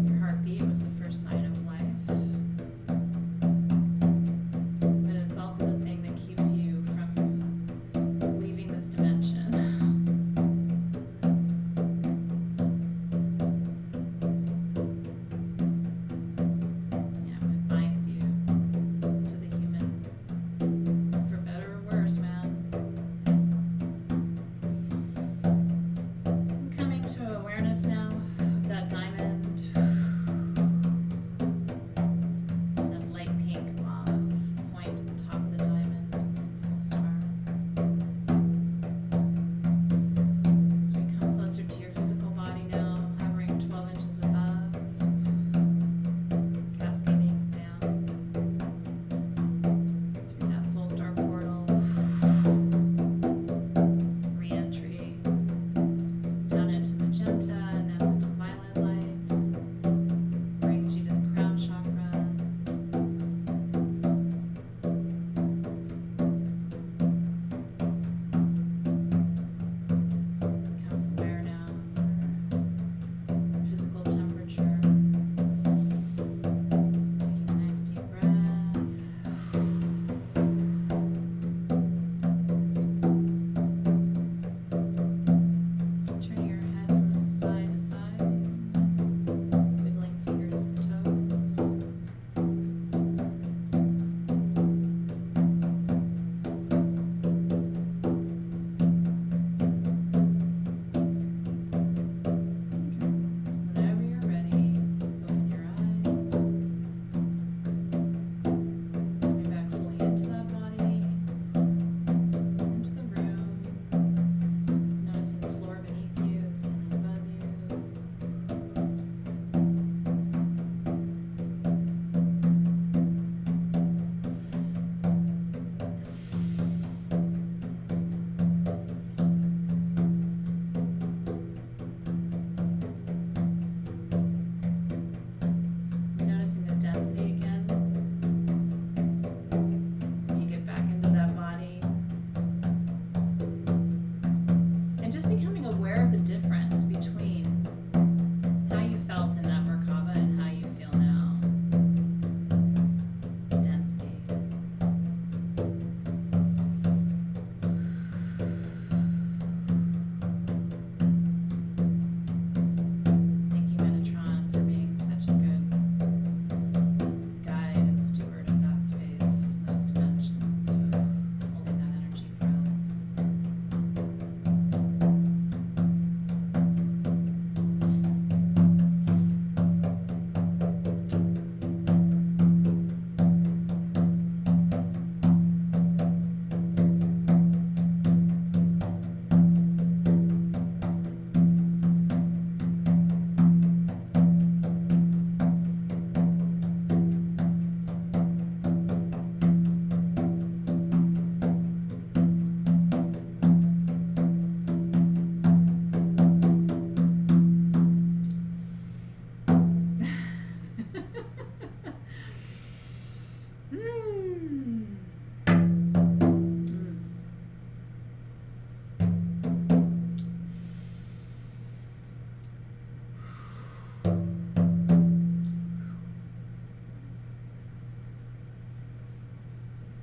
Speaker 1: Your heartbeat was the first sign of life. But it's also the thing that keeps you from leaving this dimension. Yeah, but it binds you to the human, for better or worse, man. I'm coming to awareness now of that diamond, that light pink mauve point at the top of the diamond, soul star. As we come closer to your physical body now, hovering 12 inches above, cascading down through that soul star portal, re-entry, down into magenta, now into violet light, brings you to the crown chakra. Become aware now of your physical temperature. Taking a nice deep breath. Turning your head from side to side, wiggling fingers and toes. Whenever you're ready, open your eyes. Coming back fully into that body, into the room. Noticing the floor beneath you, the ceiling above you. You're noticing the density again as you get back into that body. And just becoming aware of the difference between how you felt in that Merkaba and how you feel now. Density. Thank you, Metatron, for being such a good guide and steward of that space, those dimensions, holding that energy for us.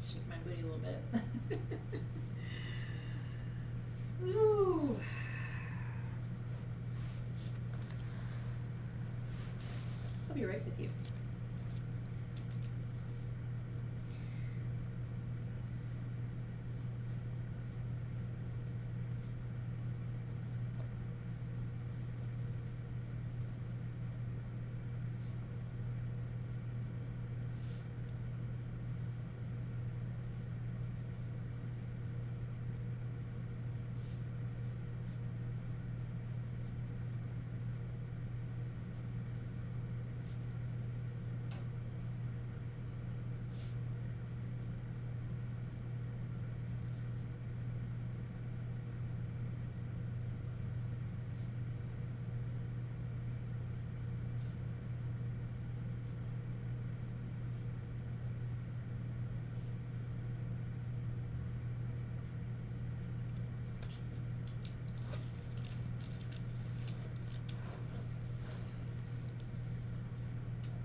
Speaker 1: Shake my booty a little bit. Ooh. I'll be right with you.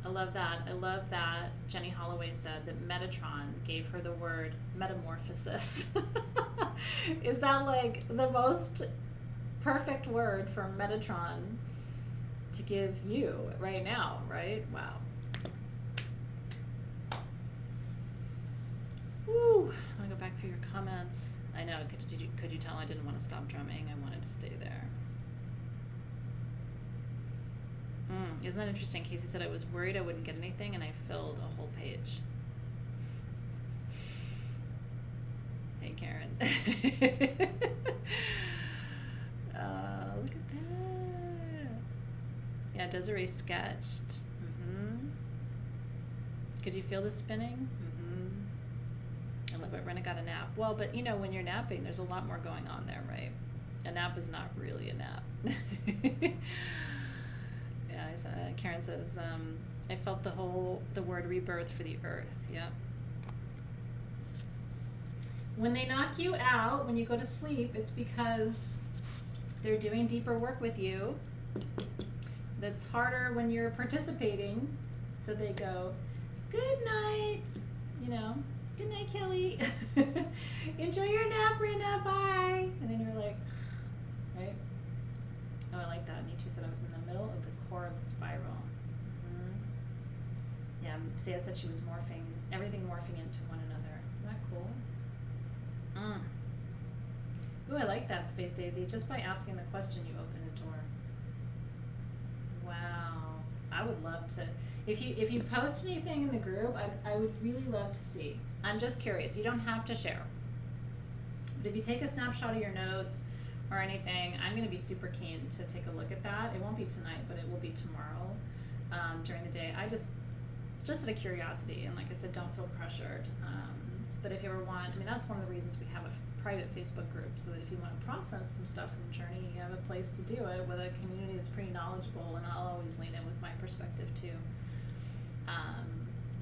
Speaker 1: I love that. I love that Jenny Holloway said that Metatron gave her the word metamorphosis. Is that like the most perfect word for Metatron to give you right now, right? Wow. Woo. I want to go back through your comments. I know. Could you tell I didn't want to stop drumming? I wanted to stay there. Isn't that interesting? Casey said I was worried I wouldn't get anything, and I filled a whole page. Hey, Karen. Look at that. Yeah, Desiree sketched. Could you feel the spinning? I love it. Rena got a nap. Well, but you know, when you're napping, there's a lot more going on there, right? A nap is not really a nap. Yeah, Karen says, I felt the word rebirth for the earth. Yep. When they knock you out, when you go to sleep, it's because they're doing deeper work with you. That's harder when you're participating. So they go, good night, you know, good night, Kelly. Enjoy your nap, Rena, bye. And then you're like, right? Oh, I like that. Nietzsche said I was in the middle of the core of the spiral. Yeah, Saya said she was morphing, everything morphing into one another. Isn't that cool? Ooh, I like that, Space Daisy. Just by asking the question, you open a door. Wow. I would love to. If you post anything in the group, I would really love to see. I'm just curious. You don't have to share. But if you take a snapshot of your notes or anything, I'm going to be super keen to take a look at that. It won't be tonight, but it will be tomorrow during the day. I just out of curiosity, and like I said, don't feel pressured. But if you ever want, I mean, that's one of the reasons we have a private Facebook group, so that if you want to process some stuff from Journey, you have a place to do it with a community that's pretty knowledgeable, and I'll always lean in with my perspective too.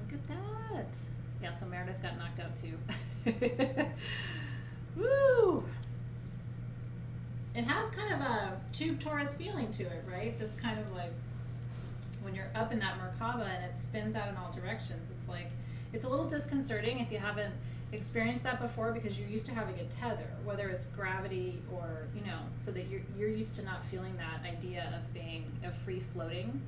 Speaker 1: Look at that. Yeah, so Meredith got knocked out too. Woo! It has kind of a tube torus feeling to it, right? This kind of like, when you're up in that Merkaba and it spins out in all directions, it's like, it's a little disconcerting if you haven't experienced that before, because you're used to having a tether, whether it's gravity or, you know, so that you're used to not feeling that idea of being free floating.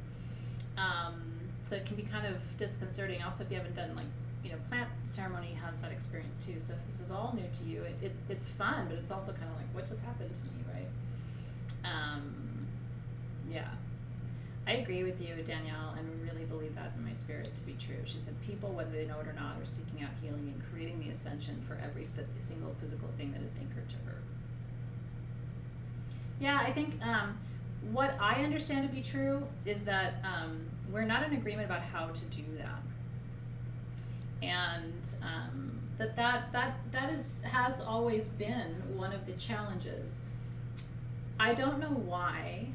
Speaker 1: So it can be kind of disconcerting. Also, if you haven't done, like, you know, plant ceremony has that experience too. So if this is all new to you, it's fun, but it's also kind of like, what just happened to me, right? Yeah. I agree with you, Danielle, and really believe that in my spirit to be true. She said people, whether they know it or not, are seeking out healing and creating the ascension for every single physical thing that is anchored to Earth. Yeah, I think what I understand to be true is that we're not in agreement about how to do that. And that has always been one of the challenges. I don't know why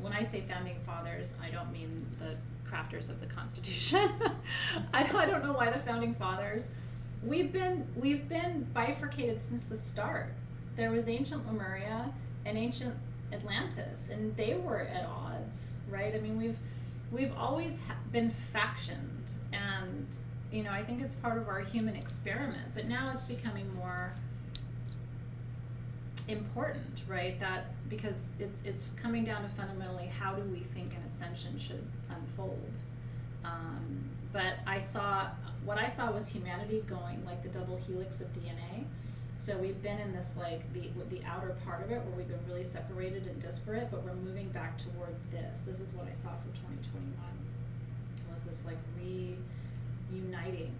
Speaker 1: when I say founding fathers, I don't mean the crafters of the Constitution. I don't know why the founding fathers. We've been bifurcated since the start. There was ancient Lemuria and ancient Atlantis, and they were at odds, right? I mean, we've always been factioned, and you know, I think it's part of our human experiment. But now it's becoming more important, right? That because it's coming down to fundamentally how do we think an ascension should unfold. But what I saw was humanity going like the double helix of DNA. So we've been in this like the outer part of it where we've been really separated and disparate, but we're moving back toward this. This is what I saw for 2021. Was this like reuniting?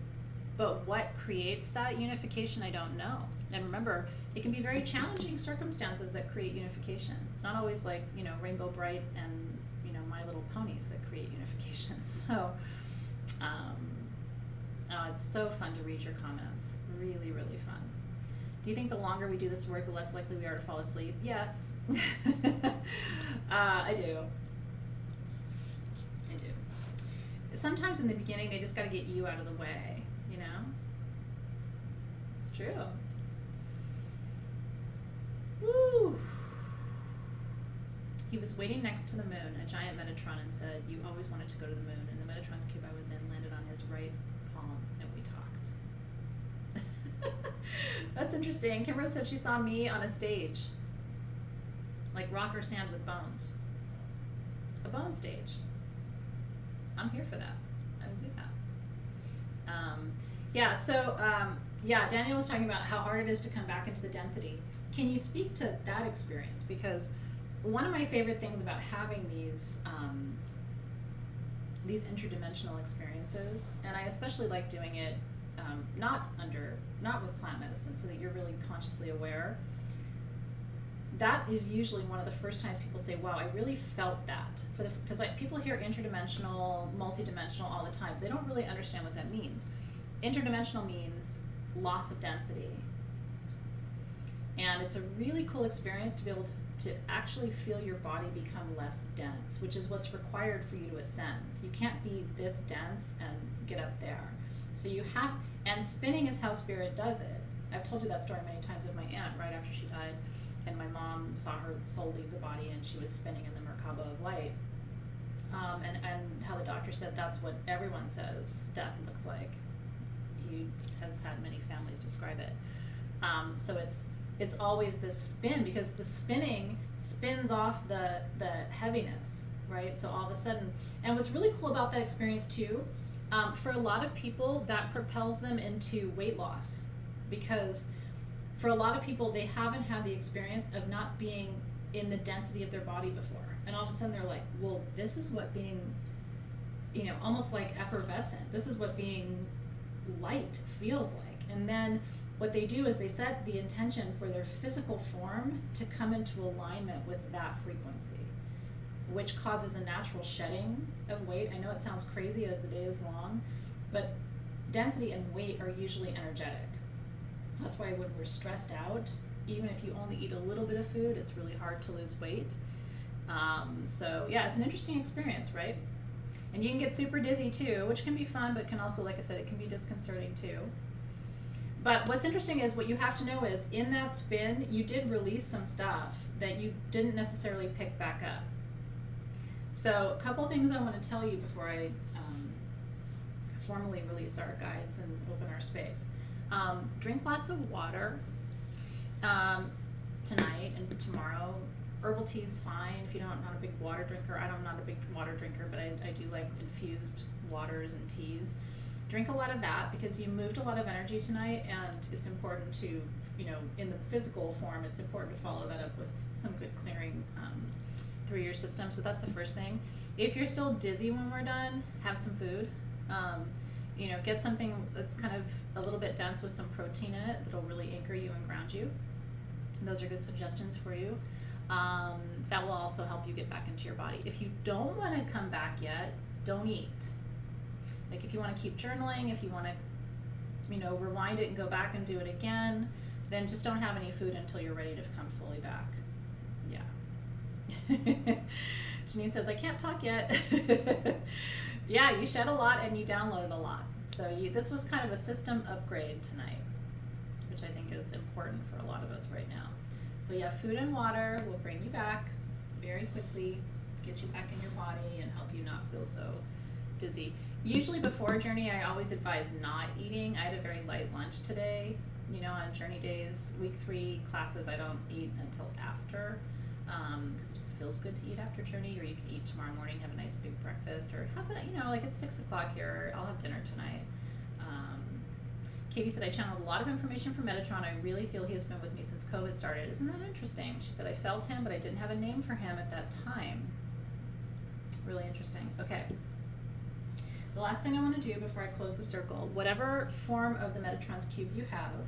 Speaker 1: But what creates that unification, I don't know. And remember, it can be very challenging circumstances that create unification. It's not always like, you know, Rainbow Bright and, you know, My Little Ponies that create unification. So, it's so fun to read your comments. Really, really fun. Do you think the longer we do this work, the less likely we are to fall asleep? Yes. I do. Sometimes in the beginning, they just got to get you out of the way, you know? It's true. Woo! He was waiting next to the moon, a giant Metatron, and said, "You always wanted to go to the moon." And the Metatron's cube I was in landed on his right palm, and we talked. That's interesting. Kimber said she saw me on a stage, like Rock or Stand with Bones. A bone stage. I'm here for that. I would do that. Daniel was talking about how hard it is to come back into the density. Can you speak to that experience? Because one of my favorite things about having these interdimensional experiences, and I especially like doing it not with plant medicine, so that you're really consciously aware. That is usually one of the first times people say, "Wow, I really felt that." Because people hear interdimensional, multidimensional all the time. They don't really understand what that means. Interdimensional means loss of density. And it's a really cool experience to be able to actually feel your body become less dense, which is what's required for you to ascend. You can't be this dense and get up there. So and spinning is how spirit does it. I've told you that story many times with my aunt right after she died, and my mom saw her soul leave the body and she was spinning in the Merkaba of light. And how the doctor said that's what everyone says death looks like. He has had many families describe it. So it's always this spin, because the spinning spins off the heaviness, right? So all of a sudden, and what's really cool about that experience too, for a lot of people that propels them into weight loss, because for a lot of people they haven't had the experience of not being in the density of their body before, and all of a sudden they're like, well, this is what being, almost like effervescent, this is what being light feels like. And then what they do is they set the intention for their physical form to come into alignment with that frequency, which causes a natural shedding of weight. I know it sounds crazy as the day is long, but density and weight are usually energetic. That's why when we're stressed out, even if you only eat a little bit of food, it's really hard to lose weight. It's an interesting experience, right? And you can get super dizzy too, which can be fun, but can also, like I said, it can be disconcerting too. But what's interesting is what you have to know is in that spin, you did release some stuff that you didn't necessarily pick back up. So a couple things I want to tell you before I formally release our guides and open our space. Drink lots of water tonight and tomorrow. Herbal tea is fine if you're not a big water drinker. I'm not a big water drinker, but I do like infused waters and teas. Drink a lot of that, because you moved a lot of energy tonight, and it's important to, in the physical form, it's important to follow that up with some good clearing through your system. So that's the first thing. If you're still dizzy when we're done, have some food. Get something that's kind of a little bit dense with some protein in it that'll really anchor you and ground you. And those are good suggestions for you. That will also help you get back into your body. If you don't want to come back yet, don't eat. Like if you want to keep journaling, if you want to, rewind it and go back and do it again, then just don't have any food until you're ready to come fully back. Yeah. Janine says, I can't talk yet. Yeah, you shed a lot and you downloaded a lot. So this was kind of a system upgrade tonight, which I think is important for a lot of us right now. So yeah, food and water will bring you back very quickly, get you back in your body and help you not feel so dizzy. Usually before a journey, I always advise not eating. I had a very light lunch today. On journey days, week 3 classes, I don't eat until after, because it just feels good to eat after journey. Or you can eat tomorrow morning, have a nice big breakfast, or have that, like it's 6 o'clock here, I'll have dinner tonight. Katie said, I channeled a lot of information from Metatron. I really feel he has been with me since COVID started. Isn't that interesting? She said, I felt him, but I didn't have a name for him at that time. Really interesting. Okay. The last thing I want to do before I close the circle, whatever form of the Metatron's cube you have,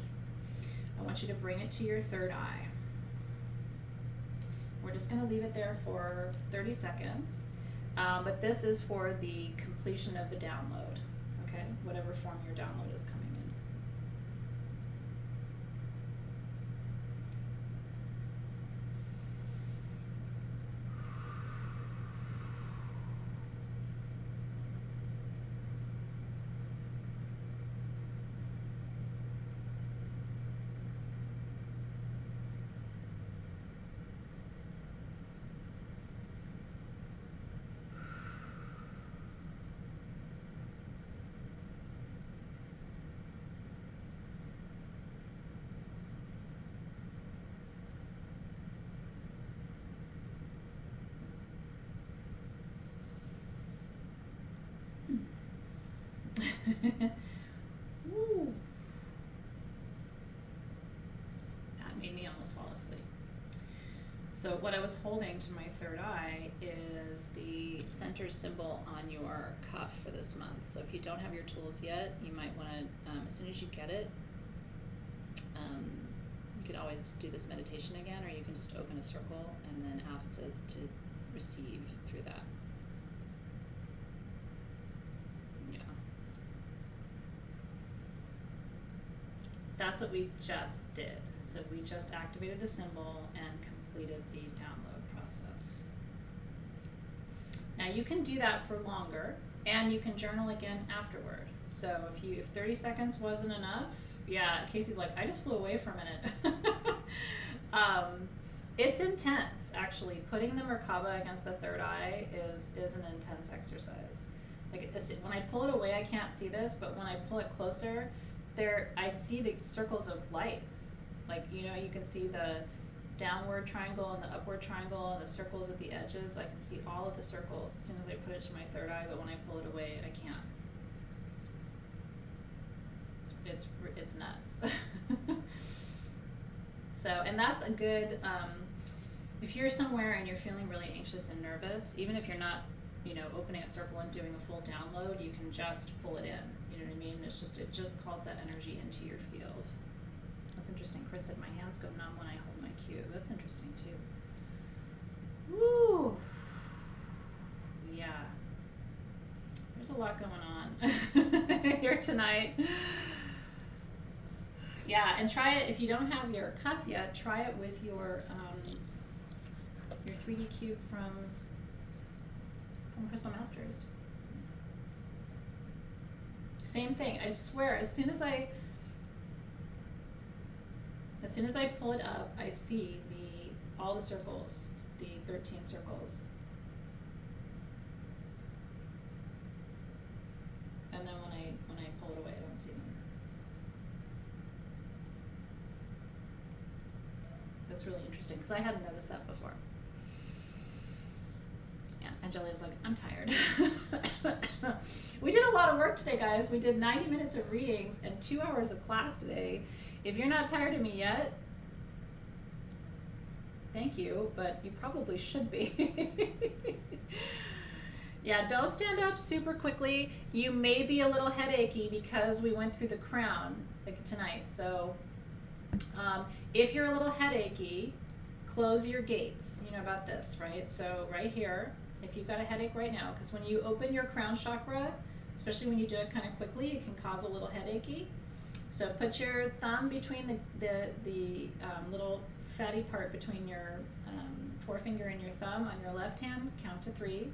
Speaker 1: I want you to bring it to your third eye. We're just going to leave it there for 30 seconds, but this is for the completion of the download, okay? Whatever form your download is coming in. Woo. That made me almost fall asleep. So what I was holding to my third eye is the center symbol on your cuff for this month. So if you don't have your tools yet, you might want to, as soon as you get it, you could always do this meditation again, or you can just open a circle and then ask to receive through that. Yeah. That's what we just did. So we just activated the symbol and completed the download process. Now you can do that for longer, and you can journal again afterward. So if 30 seconds wasn't enough, yeah, Casey's like, I just flew away for a minute. It's intense, actually. Putting the Merkaba against the third eye is an intense exercise. Like, when I pull it away, I can't see this, but when I pull it closer, I see the circles of light. Like, you know, you can see the downward triangle and the upward triangle and the circles at the edges. I can see all of the circles as soon as I put it to my third eye, but when I pull it away, I can't. It's nuts. So, and that's a good, if you're somewhere and you're feeling really anxious and nervous, even if you're not, you know, opening a circle and doing a full download, you can just pull it in. You know what I mean? It just calls that energy into your field. That's interesting. Chris said my hands go numb when I hold my cube. That's interesting too. Woo! Yeah. There's a lot going on here tonight. Yeah, and try it if you don't have your cuff yet. Try it with your 3D cube from Crystal Masters. Same thing. I swear, as soon as I pull it up, I see all the circles, the 13 circles. And then when I pull it away, I don't see them. That's really interesting, because I hadn't noticed that before. Yeah, Angelia's like, I'm tired. We did a lot of work today, guys. We did 90 minutes of readings and 2 hours of class today. If you're not tired of me yet, thank you, but you probably should be. Yeah, don't stand up super quickly. You may be a little headachy because we went through the crown tonight. So if you're a little headachy, close your gates. You know about this, right? So right here, if you've got a headache right now, because when you open your crown chakra, especially when you do it kind of quickly, it can cause a little headachy. So put your thumb between the little fatty part between your forefinger and your thumb on your left hand, count to 3.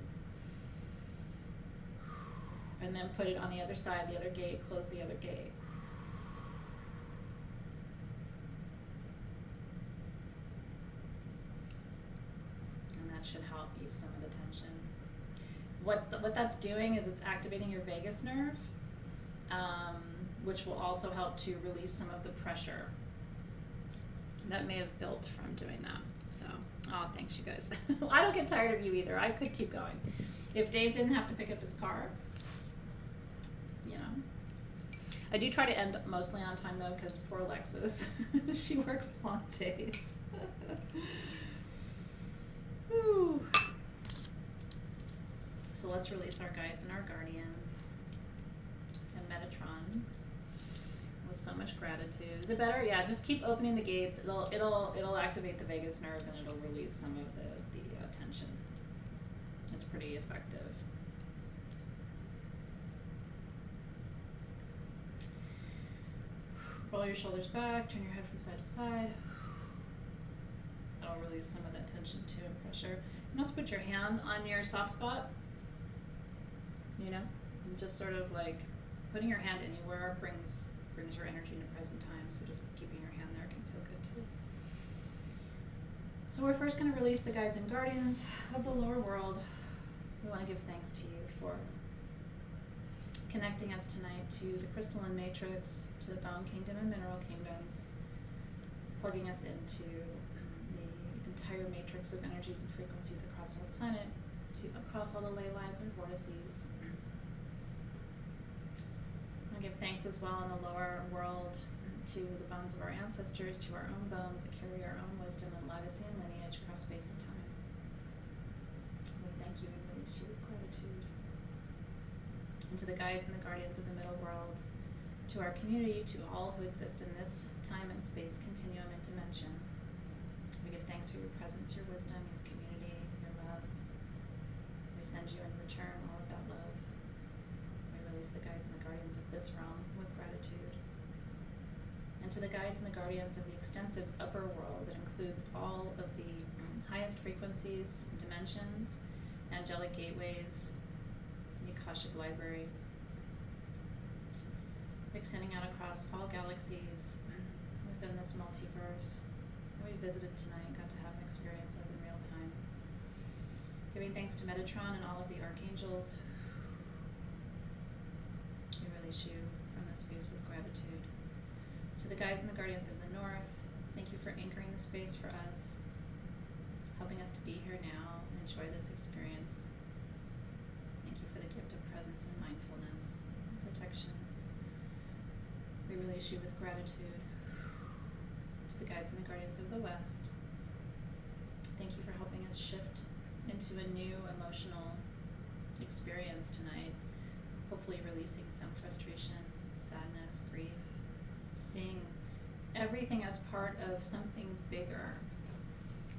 Speaker 1: And then put it on the other side, the other gate, close the other gate. And that should help ease some of the tension. What that's doing is it's activating your vagus nerve, which will also help to release some of the pressure that may have built from doing that. So, thanks you guys. I don't get tired of you either. I could keep going. If Dave didn't have to pick up his car, you know. I do try to end mostly on time though, because poor Alexis, she works long days. Whew. So let's release our guides and our guardians and Metatron with so much gratitude. Is it better? Yeah, just keep opening the gates. It'll activate the vagus nerve and it'll release some of the tension. It's pretty effective. Roll your shoulders back, turn your head from side to side. That'll release some of that tension too and pressure. And also put your hand on your soft spot. You know, and just sort of like putting your hand anywhere brings your energy into present time. So just keeping your hand there can feel good too. So we're first going to release the guides and guardians of the lower world. We want to give thanks to you for connecting us tonight to the crystalline matrix, to the bone kingdom and mineral kingdoms, plugging us into the entire matrix of energies and frequencies across our planet, across all the ley lines and vortices. We give thanks as well in the lower world to the bones of our ancestors, to our own bones that carry our own wisdom and legacy and lineage across space and time. We thank you and release you with gratitude. And to the guides and the guardians of the middle world, to our community, to all who exist in this time and space continuum and dimension. We give thanks for your presence, your wisdom, your community, your love. We send you in return all of that love. We release the guides and the guardians of this realm with gratitude. And to the guides and the guardians of the extensive upper world that includes all of the highest frequencies, dimensions, angelic gateways, the Akashic Library, extending out across all galaxies within this multiverse that we visited tonight and got to have an experience of in real time. Giving thanks to Metatron and all of the archangels. We release you from this space with gratitude. To the guides and the guardians of the north, thank you for anchoring the space for us, helping us to be here now and enjoy this experience. Thank you for the gift of presence and mindfulness and protection. We release you with gratitude. To the guides and the guardians of the west, thank you for helping us shift into a new emotional experience tonight, hopefully releasing some frustration, sadness, grief, seeing everything as part of something bigger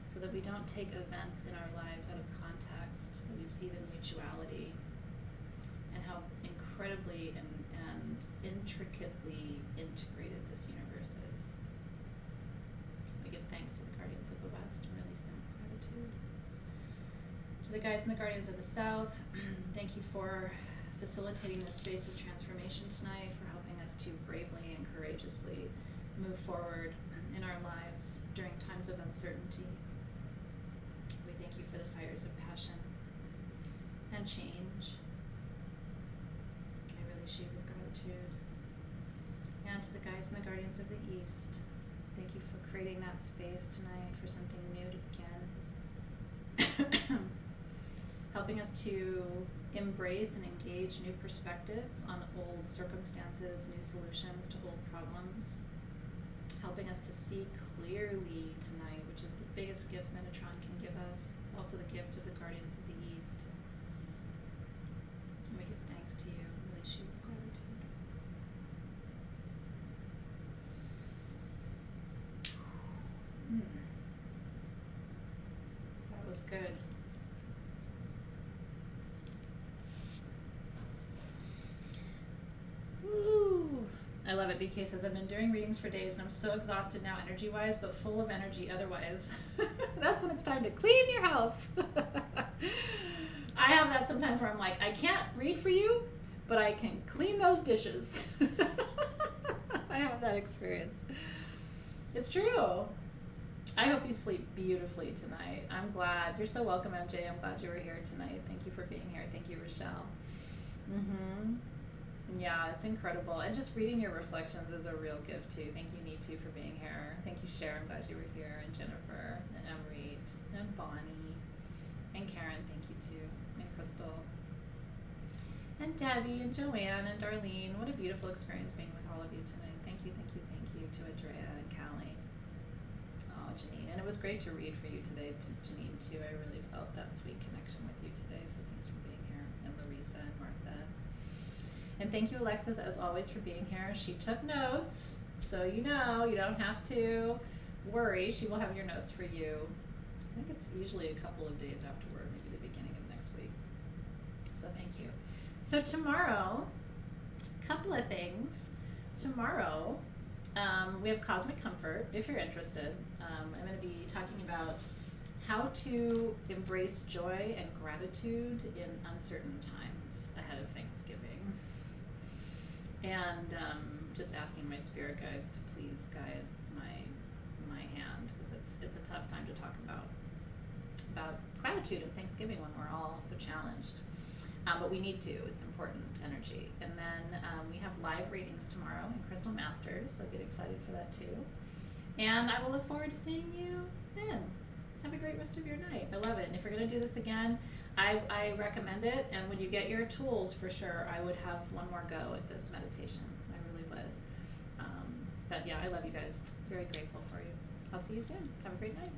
Speaker 1: so that we don't take events in our lives out of context, that we see the mutuality and how incredibly and intricately integrated this universe is. We give thanks to the guardians of the west and release them with gratitude. To the guides and the guardians of the south, thank you for facilitating this space of transformation tonight, for helping us to bravely and courageously move forward in our lives during times of uncertainty. We thank you for the fires of passion and change. I release you with gratitude. And to the guides and the guardians of the east, thank you for creating that space tonight for something new to begin. Helping us to embrace and engage new perspectives on old circumstances, new solutions to old problems. Helping us to see clearly tonight, which is the biggest gift Metatron can give us. It's also the gift of the guardians of the east. And we give thanks to you, release you with gratitude. That was good. Woo! I love it. BK says, I've been doing readings for days and I'm so exhausted now energy-wise, but full of energy otherwise. That's when it's time to clean your house. I have that sometimes where I'm like, I can't read for you, but I can clean those dishes. I have that experience. It's true. I hope you sleep beautifully tonight. I'm glad. You're so welcome, MJ. I'm glad you were here tonight. Thank you for being here. Thank you, Rochelle. Yeah, it's incredible. And just reading your reflections is a real gift, too. Thank you, Neetu, for being here. Thank you, Cher. I'm glad you were here. And Jennifer, and Emreet, and Bonnie, and Karen, thank you, too. And Crystal. And Debbie, and Joanne, and Darlene. What a beautiful experience being with all of you tonight. Thank you, thank you, thank you to Andrea and Callie. Oh, Janine. And it was great to read for you today, to Janine, too. I really felt that sweet connection with you today, so thanks for being here. And Larissa and Martha. And thank you, Alexis, as always, for being here. She took notes, so you know you don't have to worry. She will have your notes for you. I think it's usually a couple of days afterward, maybe the beginning of next week. So thank you. So tomorrow, a couple of things. Tomorrow, we have Cosmic Comfort, if you're interested. I'm going to be talking about how to embrace joy and gratitude in uncertain times ahead of Thanksgiving. And just asking my spirit guides to please guide my hand, because it's a tough time to talk about gratitude and Thanksgiving when we're all so challenged. But we need to. It's important energy. And then we have live readings tomorrow in Crystal Masters, so get excited for that too. And I will look forward to seeing you then. have a great rest of your night. I love it. And if you're going to do this again, I recommend it. And when you get your tools, for sure, I would have one more go at this meditation. I really would. But yeah, I love you guys. Very grateful for you. I'll see you soon. Have a great night.